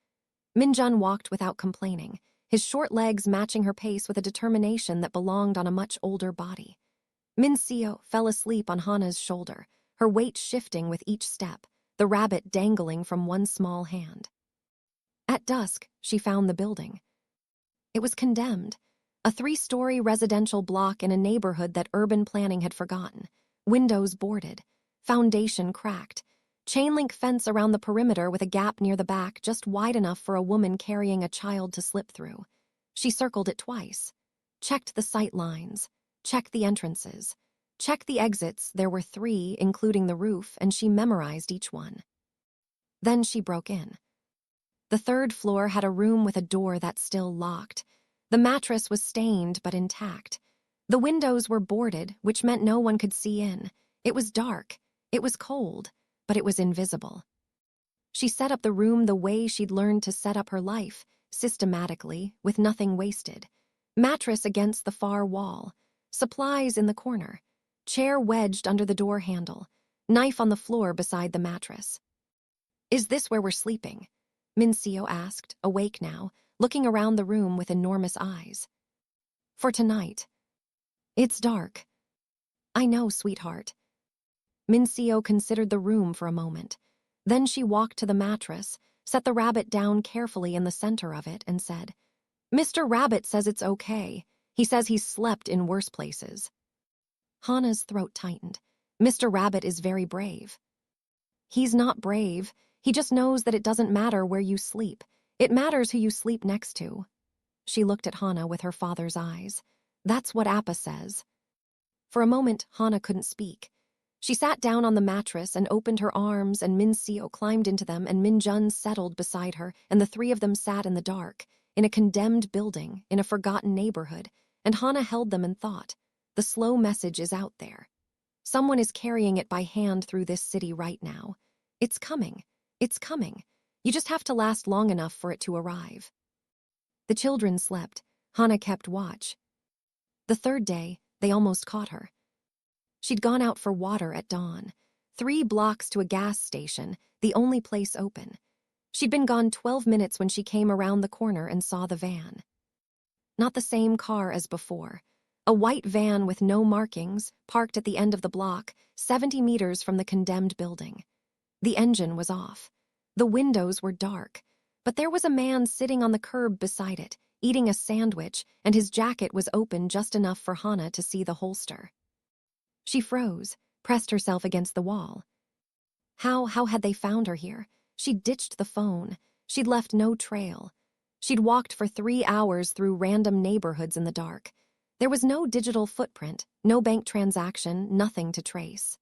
Min-jun walked without complaining, his short legs matching her pace with a determination that belonged on a much older body. Min Seo fell asleep on Hana's shoulder, her weight shifting with each step, the rabbit dangling from one small hand. At dusk, she found the building. It was condemned, a 3-story residential block in a neighborhood that urban planning had forgotten, windows boarded, foundation cracked, chain-link fence around the perimeter with a gap near the back just wide enough for a woman carrying a child to slip through. She circled it twice, checked the sight lines, checked the entrances, checked the exits. There were 3, including the roof, and she memorized each one. Then she broke in. The 3rd floor had a room with a door that's still locked. The mattress was stained but intact. The windows were boarded, which meant no one could see in. It was dark. It was cold. But it was invisible. She set up the room the way she'd learned to set up her life, systematically, with nothing wasted. Mattress against the far wall, supplies in the corner. Chair wedged under the door handle, knife on the floor beside the mattress. "Is this where we're sleeping?" Mincio asked, awake now, looking around the room with enormous eyes. "For tonight." "It's dark." "I know, sweetheart." Mincio considered the room for a moment. Then she walked to the mattress, set the rabbit down carefully in the center of it, and said, "Mr. Rabbit says it's okay. He says he's slept in worse places." Hana's throat tightened. "Mr. Rabbit is very brave." "He's not brave. He just knows that it doesn't matter where you sleep. It matters who you sleep next to." She looked at Hana with her father's eyes. "That's what Appa says." For a moment, Hana couldn't speak. She sat down on the mattress and opened her arms, and Mincio climbed into them, and Minjun settled beside her, and the three of them sat in the dark, in a condemned building, in a forgotten neighborhood, and Hana held them and thought, the slow message is out there. Someone is carrying it by hand through this city right now. It's coming. It's coming. You just have to last long enough for it to arrive. The children slept. Hana kept watch. The third day, they almost caught her. She'd gone out for water at dawn, 3 blocks to a gas station, the only place open. She'd been gone 12 minutes when she came around the corner and saw the van. Not the same car as before. A white van with no markings, parked at the end of the block, 70 meters from the condemned building. The engine was off. The windows were dark, but there was a man sitting on the curb beside it, eating a sandwich, and his jacket was open just enough for Hana to see the holster. She froze, pressed herself against the wall. How had they found her here? She'd ditched the phone. She'd left no trail. She'd walked for 3 hours through random neighborhoods in the dark. There was no digital footprint, no bank transaction, nothing to trace.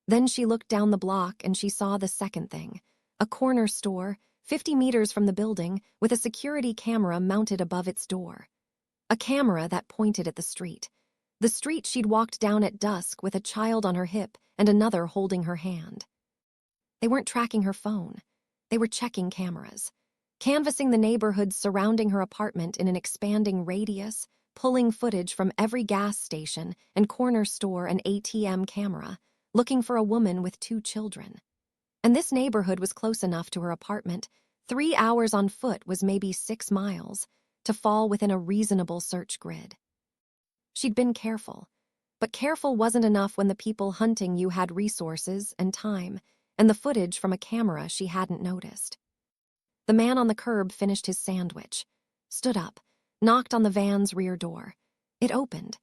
Then she looked down the block and she saw the second thing. A corner store, 50 meters from the building, with a security camera mounted above its door. A camera that pointed at the street. The street she'd walked down at dusk with a child on her hip and another holding her hand. They weren't tracking her phone. They were checking cameras, canvassing the neighborhoods surrounding her apartment in an expanding radius, pulling footage from every gas station and corner store and ATM camera, looking for a woman with 2 children. And this neighborhood was close enough to her apartment. 3 hours on foot was maybe 6 miles, to fall within a reasonable search grid. She'd been careful, but careful wasn't enough when the people hunting you had resources and time, and the footage from a camera she hadn't noticed. The man on the curb finished his sandwich, stood up, knocked on the van's rear door. It opened.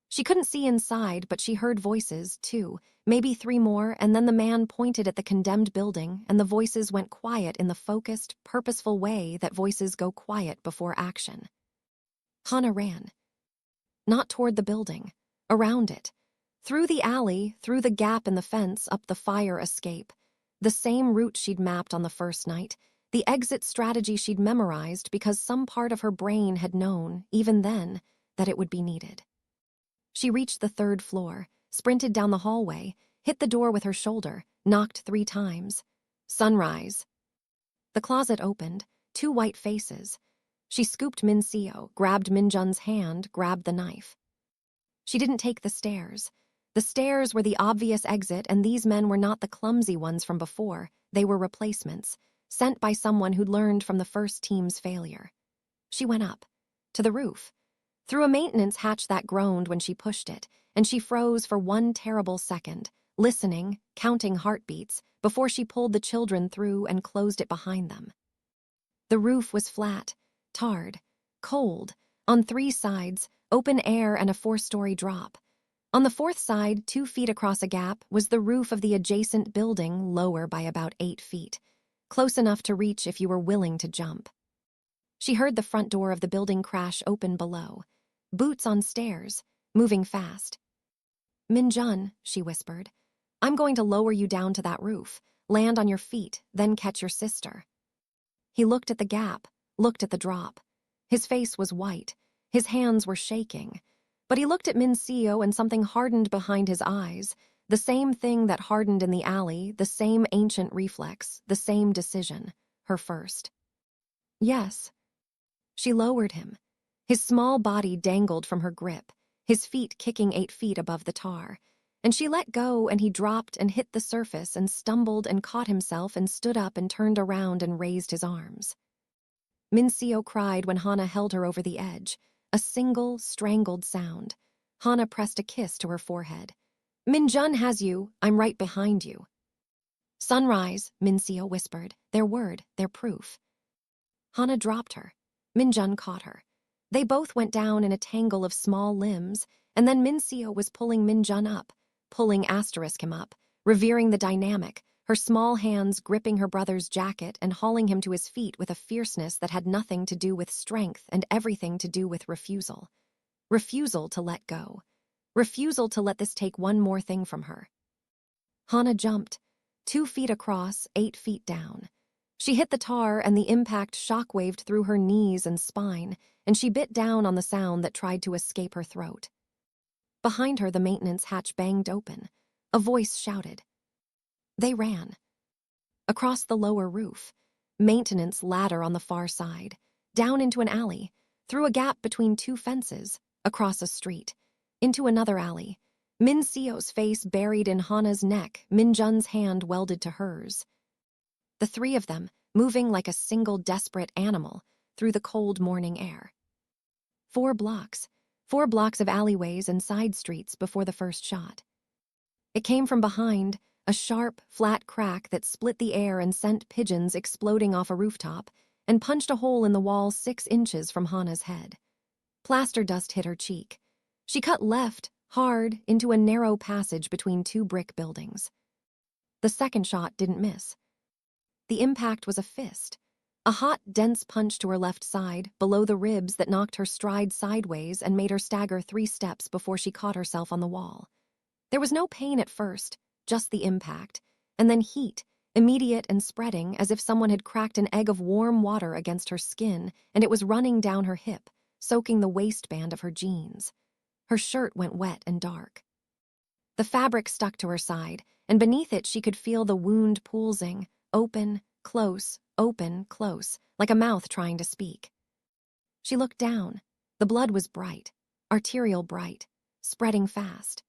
She couldn't see inside, but she heard voices, 2, maybe 3 more, and then the man pointed at the condemned building, and the voices went quiet in the focused, purposeful way that voices go quiet before action. Hana ran. Not toward the building, around it, through the alley, through the gap in the fence, up the fire escape, the same route she'd mapped on the first night, the exit strategy she'd memorized because some part of her brain had known, even then, that it would be needed. She reached the 3rd floor, sprinted down the hallway, hit the door with her shoulder, knocked 3 times. Sunrise. The closet opened, 2 white faces. She scooped Mincio, grabbed Minjun's hand, grabbed the knife. She didn't take the stairs. The stairs were the obvious exit, and these men were not the clumsy ones from before. They were replacements, sent by someone who'd learned from the first team's failure. She went up, to the roof, through a maintenance hatch that groaned when she pushed it, and she froze for 1 terrible second, listening, counting heartbeats, before she pulled the children through and closed it behind them. The roof was flat, tarred, cold, on 3 sides, open air and a 4-story drop. On the 4th side, 2 feet across a gap, was the roof of the adjacent building, lower by about 8 feet, close enough to reach if you were willing to jump. She heard the front door of the building crash open below. Boots on stairs, moving fast. "Minjun," she whispered, "I'm going to lower you down to that roof, land on your feet, then catch your sister." He looked at the gap, looked at the drop. His face was white, his hands were shaking, but he looked at Mincio and something hardened behind his eyes, the same thing that hardened in the alley, the same ancient reflex, the same decision, her first. "Yes." She lowered him. His small body dangled from her grip. his feet kicking 8 feet above the tar. And she let go, and he dropped and hit the surface and stumbled and caught himself and stood up and turned around and raised his arms. Min-seo cried when Hana held her over the edge, a single, strangled sound. Hana pressed a kiss to her forehead. "Min-jun has you. I'm right behind you." "Sunrise," Min-seo whispered. "Their word, their proof." Hana dropped her. Min-jun caught her. They both went down in a tangle of small limbs, and then Min-seo was pulling Min-jun up, pulling him up, revering the dynamic, her small hands gripping her brother's jacket and hauling him to his feet with a fierceness that had nothing to do with strength and everything to do with refusal. Refusal to let go. Refusal to let this take one more thing from her. Hana jumped, 2 feet across, 8 feet down. She hit the tar, and the impact shockwaved through her knees and spine, and she bit down on the sound that tried to escape her throat. Behind her, the maintenance hatch banged open. A voice shouted. They ran. Across the lower roof, maintenance ladder on the far side, down into an alley, through a gap between 2 fences, across a street, into another alley. Min-seo's face buried in Hana's neck, Min-jun's hand welded to hers. The 3 of them, moving like a single desperate animal through the cold morning air. 4 blocks. 4 blocks of alleyways and side streets before the first shot. It came from behind, a sharp, flat crack that split the air and sent pigeons exploding off a rooftop, and punched a hole in the wall 6 inches from Hana's head. Plaster dust hit her cheek. She cut left, hard, into a narrow passage between 2 brick buildings. The second shot didn't miss. The impact was a fist. A hot, dense punch to her left side, below the ribs that knocked her stride sideways and made her stagger 3 steps before she caught herself on the wall. There was no pain at first, just the impact, and then heat, immediate and spreading, as if someone had cracked an egg of warm water against her skin, and it was running down her hip, soaking the waistband of her jeans. Her shirt went wet and dark. The fabric stuck to her side, and beneath it she could feel the wound pulsing, open, close, like a mouth trying to speak. She looked down. The blood was bright, arterial bright, spreading fast.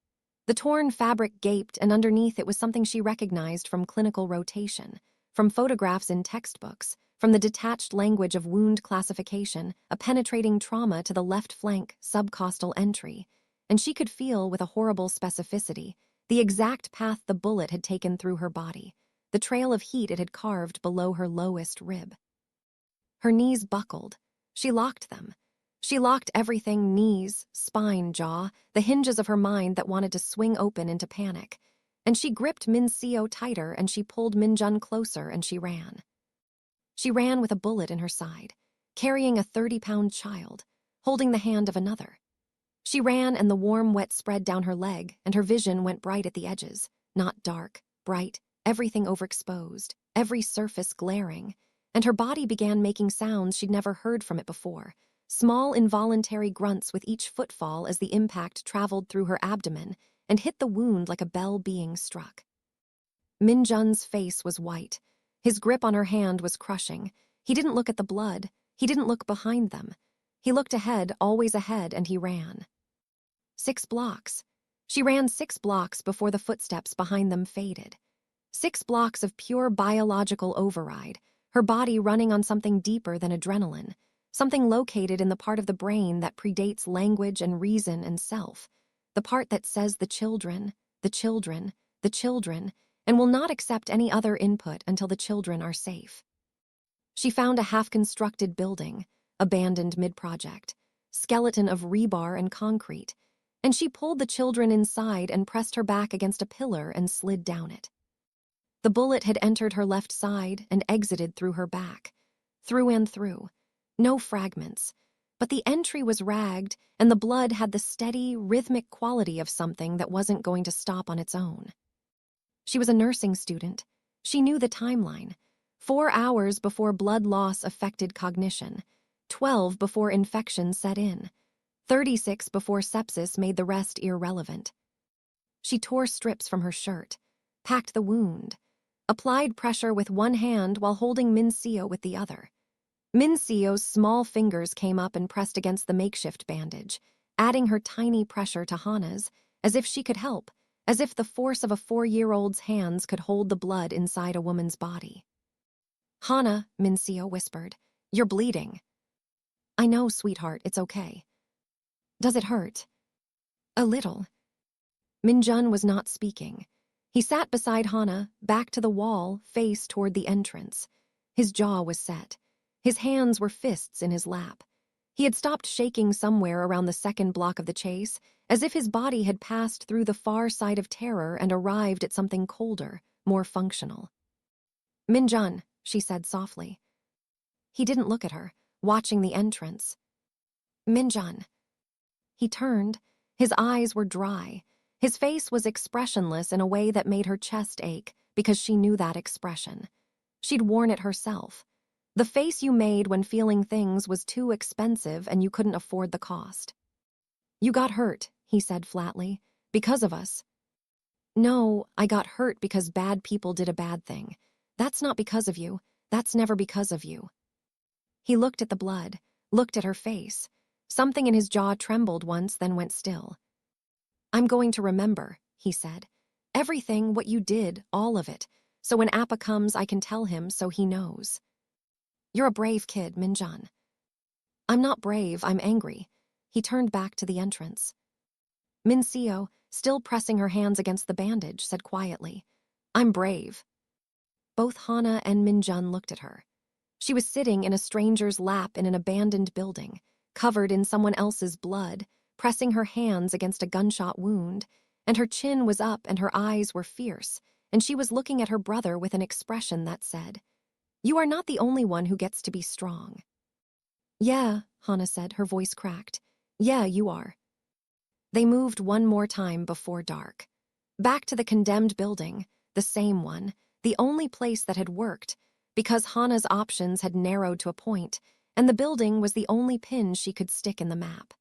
The torn fabric gaped, and underneath it was something she recognized from clinical rotation, from photographs in textbooks, from the detached language of wound classification, a penetrating trauma to the left flank, subcostal entry, and she could feel, with a horrible specificity, the exact path the bullet had taken through her body, the trail of heat it had carved below her lowest rib. Her knees buckled. She locked them. She locked everything, knees, spine, jaw, the hinges of her mind that wanted to swing open into panic. And she gripped Min-seo tighter, and she pulled Min-jun closer, and she ran. She ran with a bullet in her side, carrying a 30-pound child, holding the hand of another. She ran, and the warm wet spread down her leg, and her vision went bright at the edges, not dark, bright, everything overexposed, every surface glaring, and her body began making sounds she'd never heard from it before, small involuntary grunts with each footfall as the impact traveled through her abdomen and hit the wound like a bell being struck. Min-jun's face was white. His grip on her hand was crushing. He didn't look at the blood. He didn't look behind them. He looked ahead, always ahead, and he ran. 6 blocks. She ran 6 blocks before the footsteps behind them faded. 6 blocks of pure biological override, her body running on something deeper than adrenaline, something located in the part of the brain that predates language and reason and self, the part that says the children, and will not accept any other input until the children are safe. She found a half-constructed building, abandoned mid-project, skeleton of rebar and concrete, and she pulled the children inside and pressed her back against a pillar and slid down it. The bullet had entered her left side and exited through her back, through and through. No fragments, but the entry was ragged, and the blood had the steady, rhythmic quality of something that wasn't going to stop on its own. She was a nursing student. She knew the timeline. 4 hours before blood loss affected cognition, 12 before infection set in, 36 before sepsis made the rest irrelevant. She tore strips from her shirt, packed the wound, applied pressure with one hand while holding Min-seo with the other. Min-seo's small fingers came up and pressed against the makeshift bandage, adding her tiny pressure to Hana's, as if she could help, as if the force of a 4-year-old's hands could hold the blood inside a woman's body. "Hana," Mincio whispered, "you're bleeding." "I know, sweetheart, it's okay." "Does it hurt?" "A little." Minjun was not speaking. He sat beside Hana, back to the wall, face toward the entrance. His jaw was set. His hands were fists in his lap. He had stopped shaking somewhere around the second block of the chase, as if his body had passed through the far side of terror and arrived at something colder, more functional. "Minjun," she said softly. He didn't look at her, watching the entrance. "Minjun." He turned. His eyes were dry. His face was expressionless in a way that made her chest ache, because she knew that expression. She'd worn it herself. The face you made when feeling things was too expensive and you couldn't afford the cost. "You got hurt," he said flatly, "because of us." "No, I got hurt because bad people did a bad thing. That's not because of you. That's never because of you." He looked at the blood, looked at her face. Something in his jaw trembled once, then went still. "I'm going to remember," he said. "Everything, what you did, all of it. So when Appa comes, I can tell him so he knows." "You're a brave kid, Minjun." "I'm not brave, I'm angry." He turned back to the entrance. Mincio, still pressing her hands against the bandage, said quietly, "I'm brave." Both Hana and Minjun looked at her. She was sitting in a stranger's lap in an abandoned building, covered in someone else's blood, pressing her hands against a gunshot wound, and her chin was up and her eyes were fierce, and she was looking at her brother with an expression that said, "You are not the only one who gets to be strong." "Yeah," Hana said, her voice cracked. "Yeah, you are." They moved one more time before dark. Back to the condemned building, the same one, the only place that had worked, because Hana's options had narrowed to a point, and the building was the only pin she could stick in the map.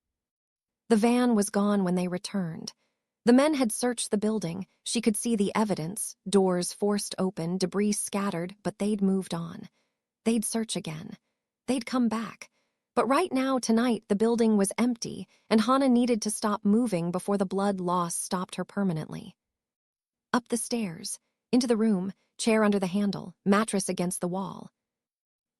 The van was gone when they returned. The men had searched the building. She could see the evidence, doors forced open, debris scattered, but they'd moved on. They'd search again. They'd come back. But right now, tonight, the building was empty, and Hana needed to stop moving before the blood loss stopped her permanently. Up the stairs, into the room, chair under the handle, mattress against the wall.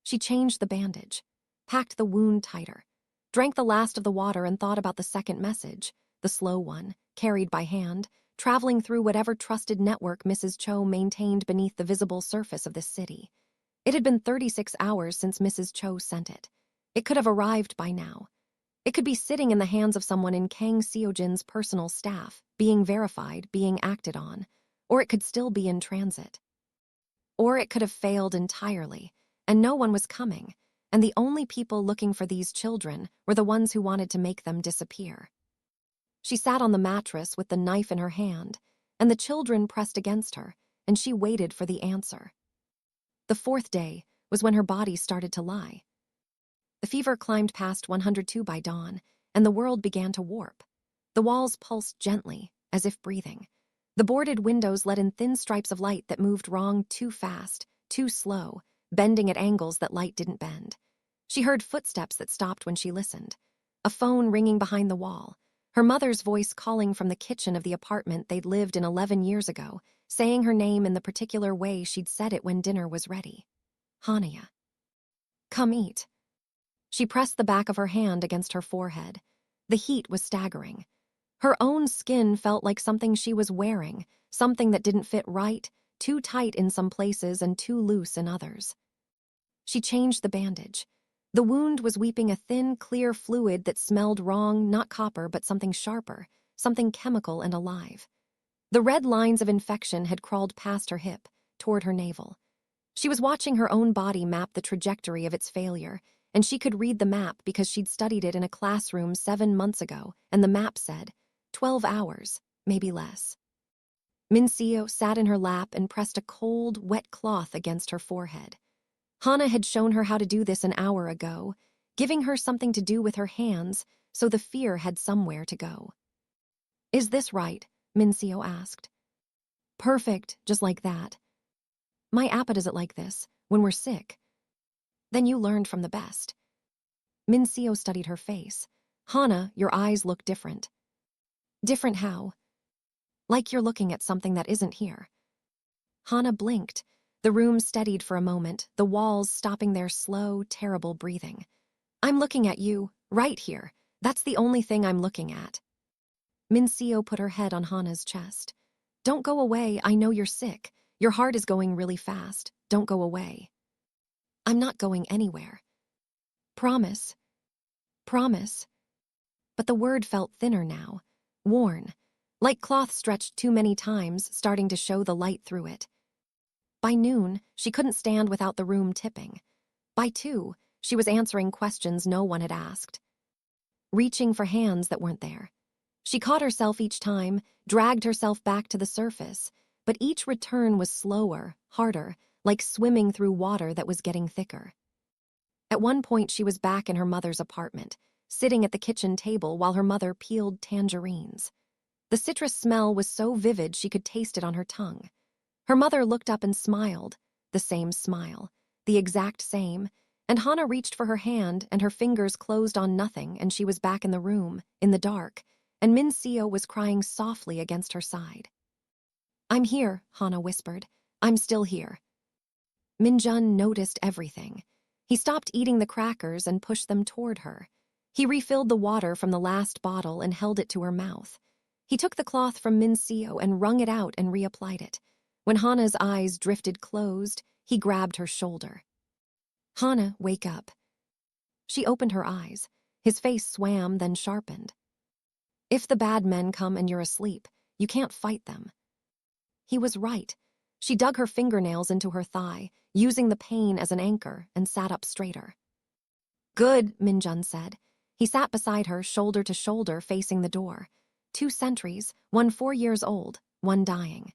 She changed the bandage, packed the wound tighter, drank the last of the water and thought about the second message, the slow one, carried by hand, traveling through whatever trusted network Mrs. Cho maintained beneath the visible surface of this city. It had been 36 hours since Mrs. Cho sent it. It could have arrived by now. It could be sitting in the hands of someone in Kang Seojin's personal staff, being verified, being acted on, or it could still be in transit. Or it could have failed entirely, and no one was coming, and the only people looking for these children were the ones who wanted to make them disappear. She sat on the mattress with the knife in her hand, and the children pressed against her, and she waited for the answer. The fourth day was when her body started to lie. The fever climbed past 102 by dawn, and the world began to warp. The walls pulsed gently, as if breathing. The boarded windows let in thin stripes of light that moved wrong, too fast, too slow, bending at angles that light didn't bend. She heard footsteps that stopped when she listened. A phone ringing behind the wall. Her mother's voice calling from the kitchen of the apartment they'd lived in 11 years ago, saying her name in the particular way she'd said it when dinner was ready. "Hania. Come eat." She pressed the back of her hand against her forehead. The heat was staggering. Her own skin felt like something she was wearing, something that didn't fit right, too tight in some places and too loose in others. She changed the bandage. The wound was weeping a thin, clear fluid that smelled wrong, not copper, but something sharper, something chemical and alive. The red lines of infection had crawled past her hip, toward her navel. She was watching her own body map the trajectory of its failure, and she could read the map because she'd studied it in a classroom 7 months ago, and the map said 12 hours, maybe less. Mincio sat in her lap and pressed a cold, wet cloth against her forehead. Hana had shown her how to do this an hour ago, giving her something to do with her hands, so the fear had somewhere to go. "Is this right?" Mincio asked. "Perfect, just like that. My Appa does it like this, when we're sick." "Then you learned from the best." Mincio studied her face. Hana, your eyes look different. Different how? Like you're looking at something that isn't here. Hana blinked. The room steadied for a moment, the walls stopping their slow, terrible breathing. I'm looking at you, right here. That's the only thing I'm looking at. Minseo put her head on Hana's chest. Don't go away, I know you're sick. Your heart is going really fast. Don't go away. I'm not going anywhere. Promise. Promise. But the word felt thinner now, worn, like cloth stretched too many times, starting to show the light through it. By noon, she couldn't stand without the room tipping. By 2, she was answering questions no one had asked, reaching for hands that weren't there. She caught herself each time, dragged herself back to the surface, but each return was slower, harder, like swimming through water that was getting thicker. At one point, she was back in her mother's apartment, sitting at the kitchen table while her mother peeled tangerines. The citrus smell was so vivid she could taste it on her tongue. Her mother looked up and smiled, the same smile, the exact same, and Hana reached for her hand and her fingers closed on nothing and she was back in the room, in the dark, and Minseo was crying softly against her side. I'm here, Hana whispered. I'm still here. Minjun noticed everything. He stopped eating the crackers and pushed them toward her. He refilled the water from the last bottle and held it to her mouth. He took the cloth from Minseo and wrung it out and reapplied it. When Hana's eyes drifted closed, he grabbed her shoulder. Hana, wake up. She opened her eyes. His face swam, then sharpened. If the bad men come and you're asleep, you can't fight them. He was right. She dug her fingernails into her thigh, using the pain as an anchor, and sat up straighter. Good, Minjun said. He sat beside her, shoulder to shoulder, facing the door. 2 sentries, one 4 years old, one dying.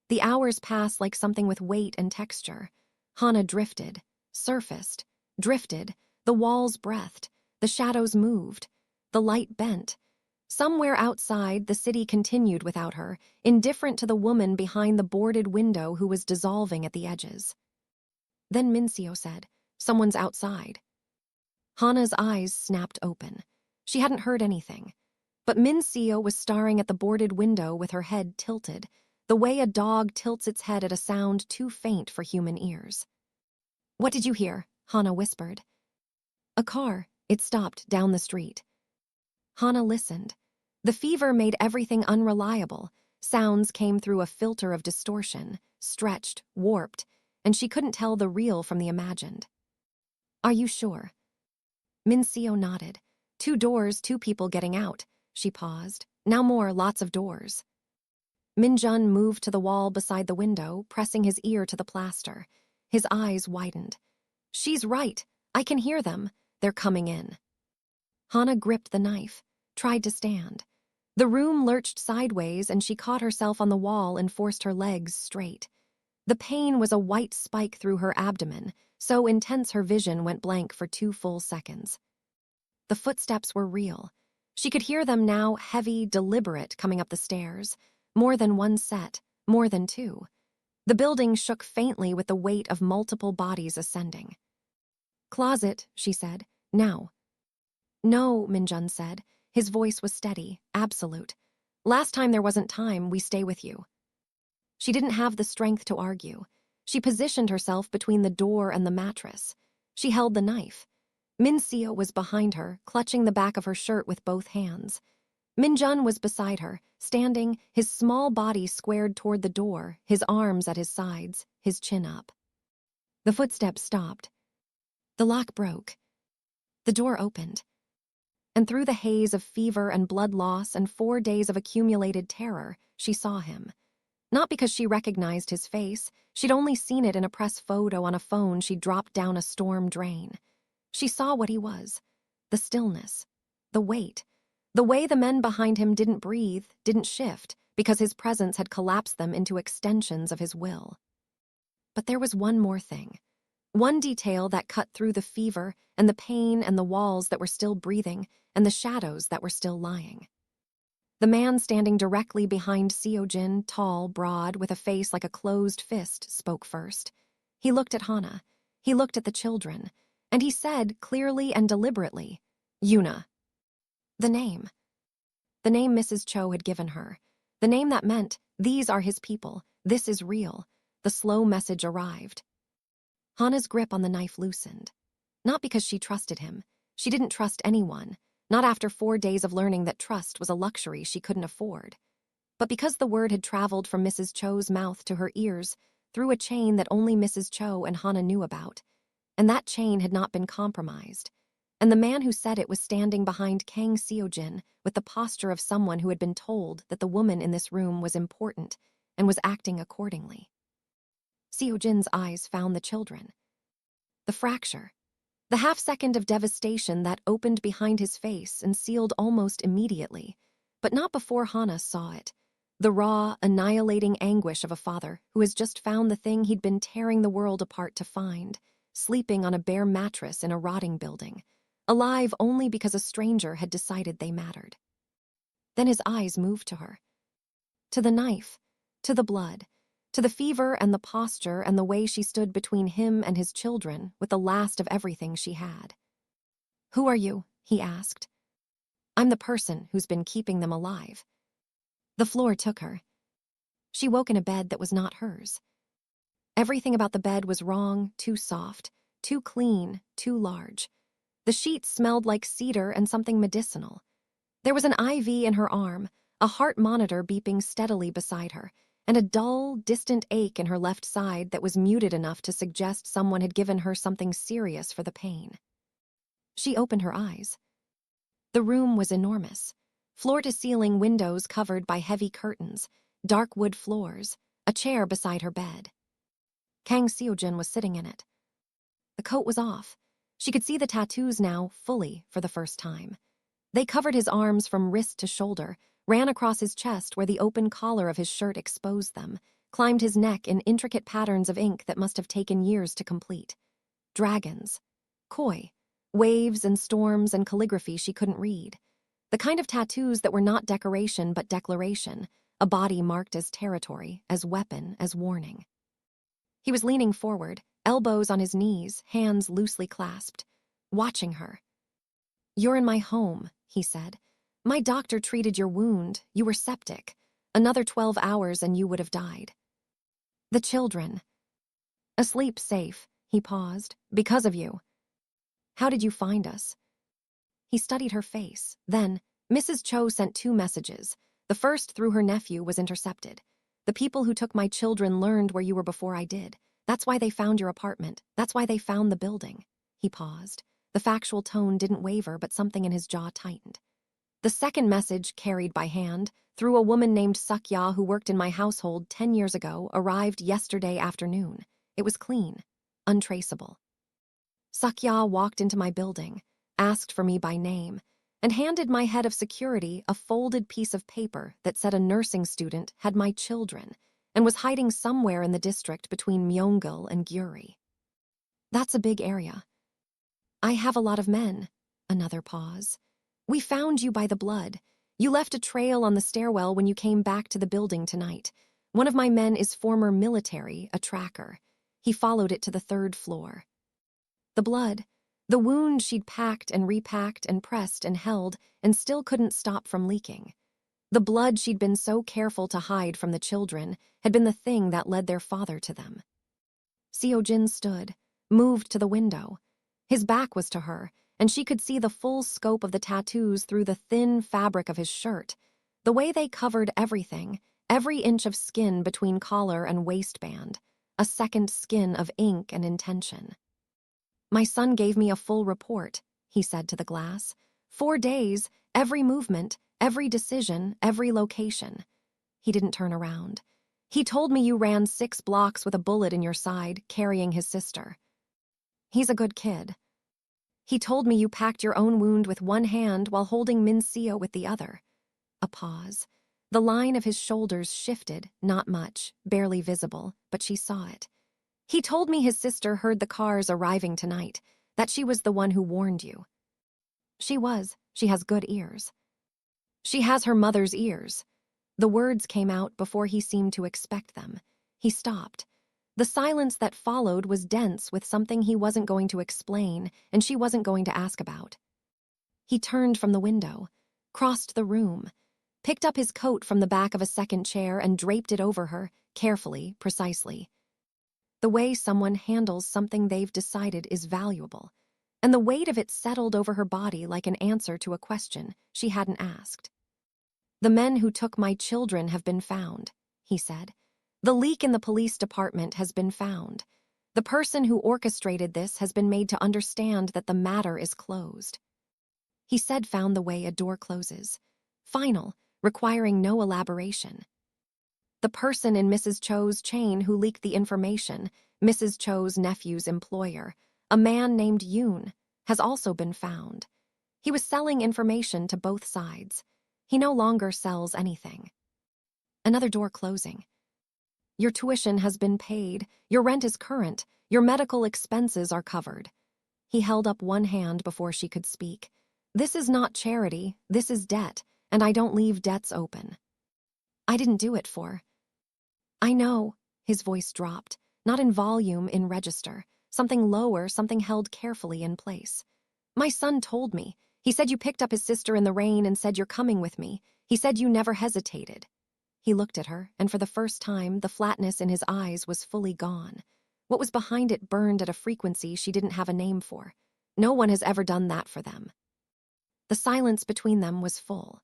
The hours passed like something with weight and texture. Hana drifted, surfaced, drifted, the walls breathed, the shadows moved, the light bent. Somewhere outside, the city continued without her, indifferent to the woman behind the boarded window who was dissolving at the edges. Then Minseo said, Someone's outside. Hana's eyes snapped open. She hadn't heard anything. But Minseo was staring at the boarded window with her head tilted, the way a dog tilts its head at a sound too faint for human ears. What did you hear? Hana whispered. A car. It stopped down the street. Hana listened. The fever made everything unreliable. Sounds came through a filter of distortion, stretched, warped, and she couldn't tell the real from the imagined. Are you sure? Minseo nodded. 2 doors, 2 people getting out. She paused. Now more, lots of doors. Minjun moved to the wall beside the window, pressing his ear to the plaster. His eyes widened. She's right. I can hear them. They're coming in. Hana gripped the knife, tried to stand. The room lurched sideways and she caught herself on the wall and forced her legs straight. The pain was a white spike through her abdomen, so intense her vision went blank for 2 full seconds. The footsteps were real. She could hear them now, heavy, deliberate, coming up the stairs. More than 1 set, more than 2. The building shook faintly with the weight of multiple bodies ascending. Closet, she said. Now. No, Minjun said. His voice was steady, absolute. Last time there wasn't time, we stay with you. She didn't have the strength to argue. She positioned herself between the door and the mattress. She held the knife. Minseo was behind her, clutching the back of her shirt with both hands. Minjun was beside her, standing, his small body squared toward the door, his arms at his sides, his chin up. The footsteps stopped. The lock broke. The door opened. And through the haze of fever and blood loss and 4 days of accumulated terror, she saw him. Not because she recognized his face, she'd only seen it in a press photo on a phone she dropped down a storm drain. She saw what he was. The stillness. The weight. The way the men behind him didn't breathe, didn't shift, because his presence had collapsed them into extensions of his will. But there was one more thing. One detail that cut through the fever and the pain and the walls that were still breathing and the shadows that were still lying. The man standing directly behind Seojin, tall, broad, with a face like a closed fist, spoke first. He looked at Hana. He looked at the children. And he said, clearly and deliberately, Yuna. The name. The name Mrs. Cho had given her. The name that meant, these are his people, this is real. The slow message arrived. Hana's grip on the knife loosened. Not because she trusted him. She didn't trust anyone, not after 4 days of learning that trust was a luxury she couldn't afford. But because the word had traveled from Mrs. Cho's mouth to her ears through a chain that only Mrs. Cho and Hana knew about, and that chain had not been compromised. And the man who said it was standing behind Kang Seojin with the posture of someone who had been told that the woman in this room was important and was acting accordingly. Seojin's eyes found the children. The fracture. The half-second of devastation that opened behind his face and sealed almost immediately, but not before Hana saw it. The raw, annihilating anguish of a father who has just found the thing he'd been tearing the world apart to find, sleeping on a bare mattress in a rotting building, alive only because a stranger had decided they mattered. Then his eyes moved to her. To the knife, to the blood, to the fever and the posture and the way she stood between him and his children with the last of everything she had. "Who are you?" he asked. "I'm the person who's been keeping them alive." The floor took her. She woke in a bed that was not hers. Everything about the bed was wrong, too soft, too clean, too large. The sheets smelled like cedar and something medicinal. There was an IV in her arm, a heart monitor beeping steadily beside her, and a dull, distant ache in her left side that was muted enough to suggest someone had given her something serious for the pain. She opened her eyes. The room was enormous. Floor-to-ceiling windows covered by heavy curtains, dark wood floors, a chair beside her bed. Kang Seojin was sitting in it. The coat was off. She could see the tattoos now, fully, for the first time. They covered his arms from wrist to shoulder, ran across his chest where the open collar of his shirt exposed them, climbed his neck in intricate patterns of ink that must have taken years to complete. Dragons. Koi. Waves and storms and calligraphy she couldn't read. The kind of tattoos that were not decoration but declaration, a body marked as territory, as weapon, as warning. He was leaning forward, elbows on his knees, hands loosely clasped, watching her. "You're in my home," he said. "My doctor treated your wound. You were septic. Another 12 hours and you would have died." "The children." "Asleep safe," he paused, "because of you." "How did you find us?" He studied her face. Then, Mrs. Cho sent 2 messages. The first, through her nephew, was intercepted. "The people who took my children learned where you were before I did. That's why they found your apartment. That's why they found the building." He paused. The factual tone didn't waver, but something in his jaw tightened. "The second message, carried by hand, through a woman named Sukya who worked in my household 10 years ago, arrived yesterday afternoon. It was clean, untraceable. Sukya walked into my building, asked for me by name, and handed my head of security a folded piece of paper that said a nursing student had my children and was hiding somewhere in the district between Myeongil and Gyuri. That's a big area. I have a lot of men." Another pause. "We found you by the blood. You left a trail on the stairwell when you came back to the building tonight. One of my men is former military, a tracker. He followed it to the 3rd floor. The blood, the wound she'd packed and repacked and pressed and held and still couldn't stop from leaking. The blood she'd been so careful to hide from the children had been the thing that led their father to them." Seojin stood, moved to the window. His back was to her, and she could see the full scope of the tattoos through the thin fabric of his shirt, the way they covered everything, every inch of skin between collar and waistband, a second skin of ink and intention. "My son gave me a full report," he said to the glass. 4 days, every movement, every decision, every location. He didn't turn around. "He told me you ran 6 blocks with a bullet in your side, carrying his sister. He's a good kid. He told me you packed your own wound with one hand while holding Min Seo with the other." A pause. The line of his shoulders shifted, not much, barely visible, but she saw it. "He told me his sister heard the cars arriving tonight, that she was the one who warned you." She was. She has good ears. She has her mother's ears. The words came out before he seemed to expect them. He stopped. The silence that followed was dense with something he wasn't going to explain and she wasn't going to ask about. He turned from the window. crossed the room, picked up his coat from the back of a second chair and draped it over her, carefully, precisely. The way someone handles something they've decided is valuable, and the weight of it settled over her body like an answer to a question she hadn't asked. "The men who took my children have been found," he said. "The leak in the police department has been found. The person who orchestrated this has been made to understand that the matter is closed." He said found the way a door closes. Final, requiring no elaboration. "The person in Mrs. Cho's chain who leaked the information, Mrs. Cho's nephew's employer, a man named Yoon, has also been found. He was selling information to both sides. He no longer sells anything." Another door closing. "Your tuition has been paid, your rent is current, your medical expenses are covered." He held up one hand before she could speak. "This is not charity, this is debt, and I don't leave debts open." "I didn't do it for—" "I know," his voice dropped, not in volume, in register, something lower, something held carefully in place. "My son told me. He said you picked up his sister in the rain and said you're coming with me. He said you never hesitated." He looked at her, and for the first time, the flatness in his eyes was fully gone. What was behind it burned at a frequency she didn't have a name for. No one has ever done that for them. The silence between them was full.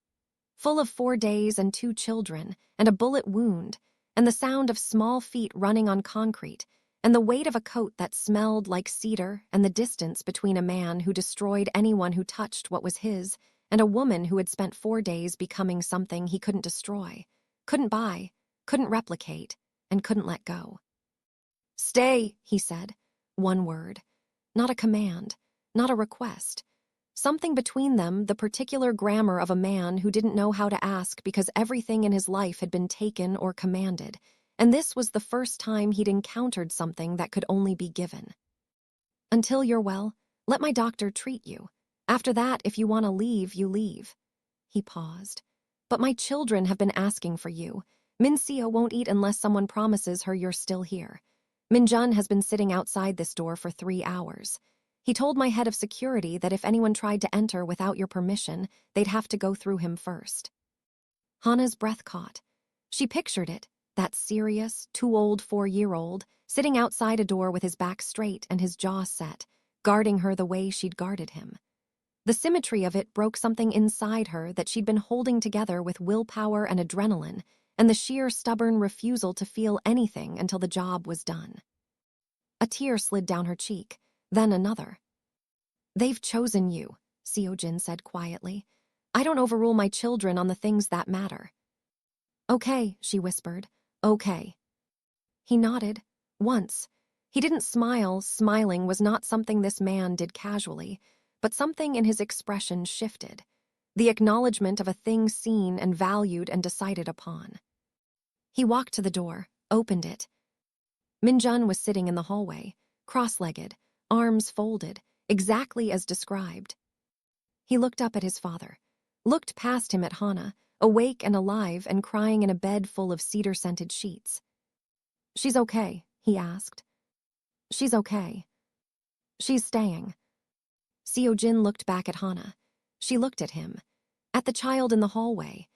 Full of 4 days and 2 children, and a bullet wound, and the sound of small feet running on concrete, and the weight of a coat that smelled like cedar, and the distance between a man who destroyed anyone who touched what was his, and a woman who had spent 4 days becoming something he couldn't destroy, couldn't buy, couldn't replicate, and couldn't let go. "Stay," he said. One word. Not a command, not a request. Something between them, the particular grammar of a man who didn't know how to ask because everything in his life had been taken or commanded, and this was the first time he'd encountered something that could only be given. "Until you're well, let my doctor treat you. After that, if you want to leave, you leave." He paused. "But my children have been asking for you. Min-seo won't eat unless someone promises her you're still here. Min-jun has been sitting outside this door for 3 hours. He told my head of security that if anyone tried to enter without your permission, they'd have to go through him first." Hana's breath caught. She pictured it, that serious, too-old 4-year-old, sitting outside a door with his back straight and his jaw set, guarding her the way she'd guarded him. The symmetry of it broke something inside her that she'd been holding together with willpower and adrenaline, and the sheer stubborn refusal to feel anything until the job was done. A tear slid down her cheek, then another. "They've chosen you," Seo-jin said quietly. "I don't overrule my children on the things that matter." "Okay," she whispered. "Okay." He nodded. Once. He didn't smile. Smiling was not something this man did casually, but something in his expression shifted. The acknowledgement of a thing seen and valued and decided upon. He walked to the door, opened it. Min-jun was sitting in the hallway, cross-legged, arms folded, exactly as described. He looked up at his father, looked past him at Hana, awake and alive and crying in a bed full of cedar-scented sheets. "She's okay," he asked. "She's okay. She's staying." Seo-jin looked back at Hana. She looked at him, at the child in the hallway,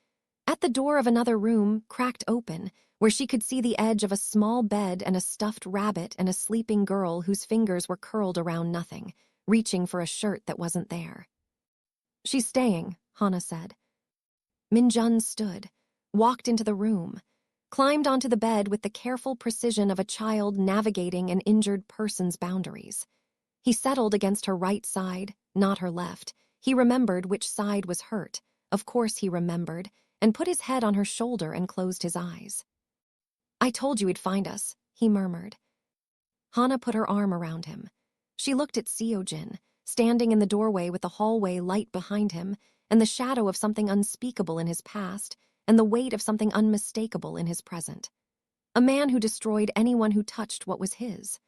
at the door of another room, cracked open, where she could see the edge of a small bed and a stuffed rabbit and a sleeping girl whose fingers were curled around nothing, reaching for a shirt that wasn't there. "She's staying," Hana said. Min-jun stood, walked into the room, climbed onto the bed with the careful precision of a child navigating an injured person's boundaries. He settled against her right side, not her left. He remembered which side was hurt. Of course he remembered, and put his head on her shoulder and closed his eyes. "I told you he'd find us," he murmured. Hana put her arm around him. She looked at Seo-jin, standing in the doorway with the hallway light behind him, and the shadow of something unspeakable in his past, and the weight of something unmistakable in his present. A man who destroyed anyone who touched what was his.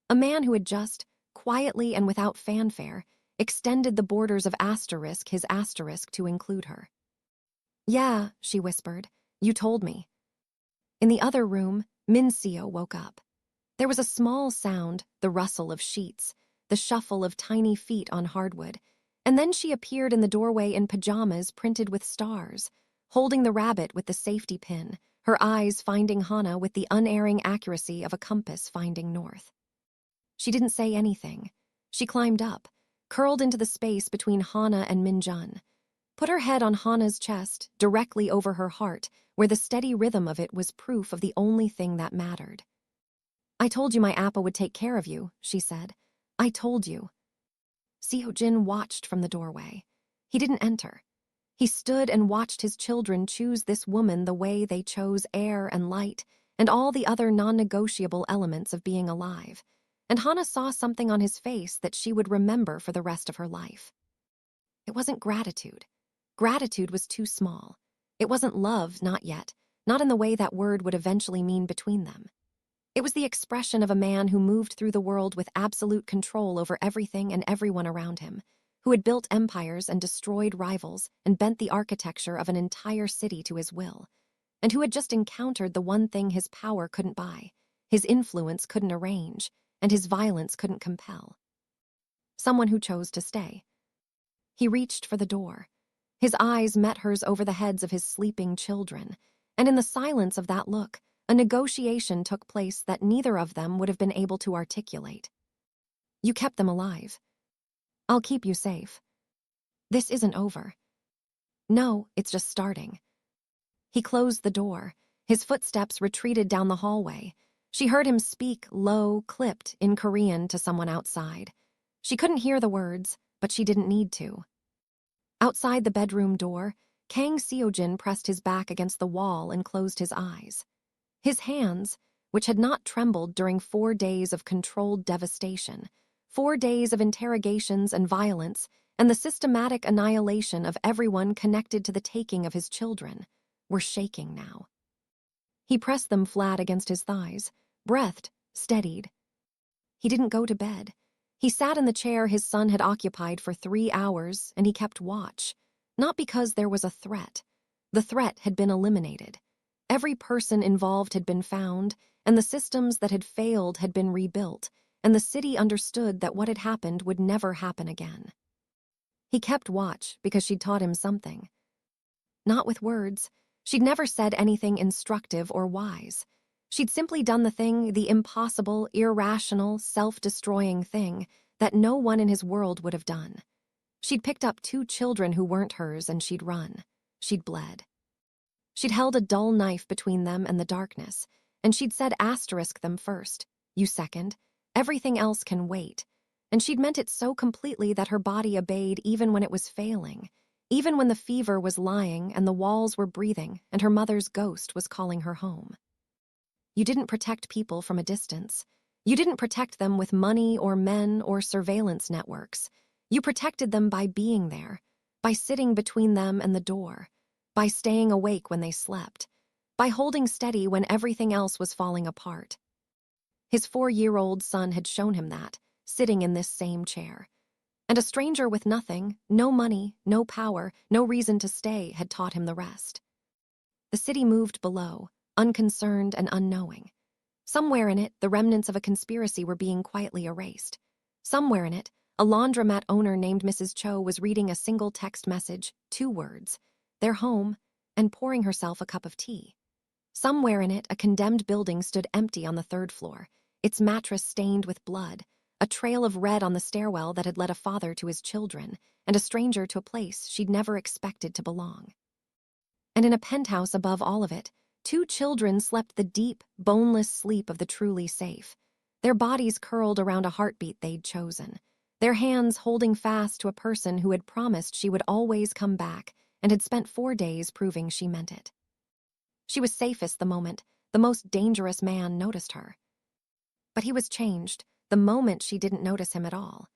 A man who had just, quietly and without fanfare, extended the borders of his asterisk to include her. "Yeah," she whispered, "you told me." In the other room, Min-seo woke up. There was a small sound, the rustle of sheets, the shuffle of tiny feet on hardwood, And then she appeared in the doorway in pajamas printed with stars, holding the rabbit with the safety pin, her eyes finding Hana with the unerring accuracy of a compass finding north. She didn't say anything. She climbed up, curled into the space between Hana and Minjun, put her head on Hana's chest, directly over her heart, where the steady rhythm of it was proof of the only thing that mattered. "I told you my Appa would take care of you," she said. "I told you." Seo-jin watched from the doorway. He didn't enter. He stood and watched his children choose this woman the way they chose air and light and all the other non-negotiable elements of being alive. And Hana saw something on his face that she would remember for the rest of her life. It wasn't gratitude. Gratitude was too small. It wasn't love, not yet, not in the way that word would eventually mean between them. It was the expression of a man who moved through the world with absolute control over everything and everyone around him, who had built empires and destroyed rivals and bent the architecture of an entire city to his will, and who had just encountered the one thing his power couldn't buy, his influence couldn't arrange, and his violence couldn't compel. Someone who chose to stay. He reached for the door. His eyes met hers over the heads of his sleeping children, and in the silence of that look, a negotiation took place that neither of them would have been able to articulate. "You kept them alive. I'll keep you safe. This isn't over." "No, it's just starting." He closed the door. His footsteps retreated down the hallway. She heard him speak low, clipped, in Korean to someone outside. She couldn't hear the words, but she didn't need to. Outside the bedroom door, Kang Seo-jin pressed his back against the wall and closed his eyes. His hands, which had not trembled during 4 days of controlled devastation, 4 days of interrogations and violence, and the systematic annihilation of everyone connected to the taking of his children, were shaking now. He pressed them flat against his thighs, breathed, steadied. He didn't go to bed. He sat in the chair his son had occupied for 3 hours, and he kept watch, not because there was a threat. The threat had been eliminated. Every person involved had been found, and the systems that had failed had been rebuilt, and the city understood that what had happened would never happen again. He kept watch because she'd taught him something. Not with words. She'd never said anything instructive or wise. She'd simply done the thing, the impossible, irrational, self-destroying thing that no one in his world would have done. She'd picked up 2 children who weren't hers, and she'd run. She'd bled. She'd held a dull knife between them and the darkness, and she'd said asterisk them first, you second, everything else can wait. And she'd meant it so completely that her body obeyed even when it was failing, even when the fever was lying and the walls were breathing and her mother's ghost was calling her home. You didn't protect people from a distance. You didn't protect them with money or men or surveillance networks. You protected them by being there, by sitting between them and the door, by staying awake when they slept, by holding steady when everything else was falling apart. His 4-year-old son had shown him that, sitting in this same chair. And a stranger with nothing, no money, no power, no reason to stay, had taught him the rest. The city moved below, unconcerned and unknowing. Somewhere in it, the remnants of a conspiracy were being quietly erased. Somewhere in it, a laundromat owner named Mrs. Cho was reading a single text message, 2 words, "They're home," and pouring herself a cup of tea. Somewhere in it, a condemned building stood empty on the 3rd floor, its mattress stained with blood, a trail of red on the stairwell that had led a father to his children, and a stranger to a place she'd never expected to belong. And in a penthouse above all of it, 2 children slept the deep, boneless sleep of the truly safe, their bodies curled around a heartbeat they'd chosen, their hands holding fast to a person who had promised she would always come back and had spent 4 days proving she meant it. She was safest the moment the most dangerous man noticed her. But he was changed the moment she didn't notice him at all.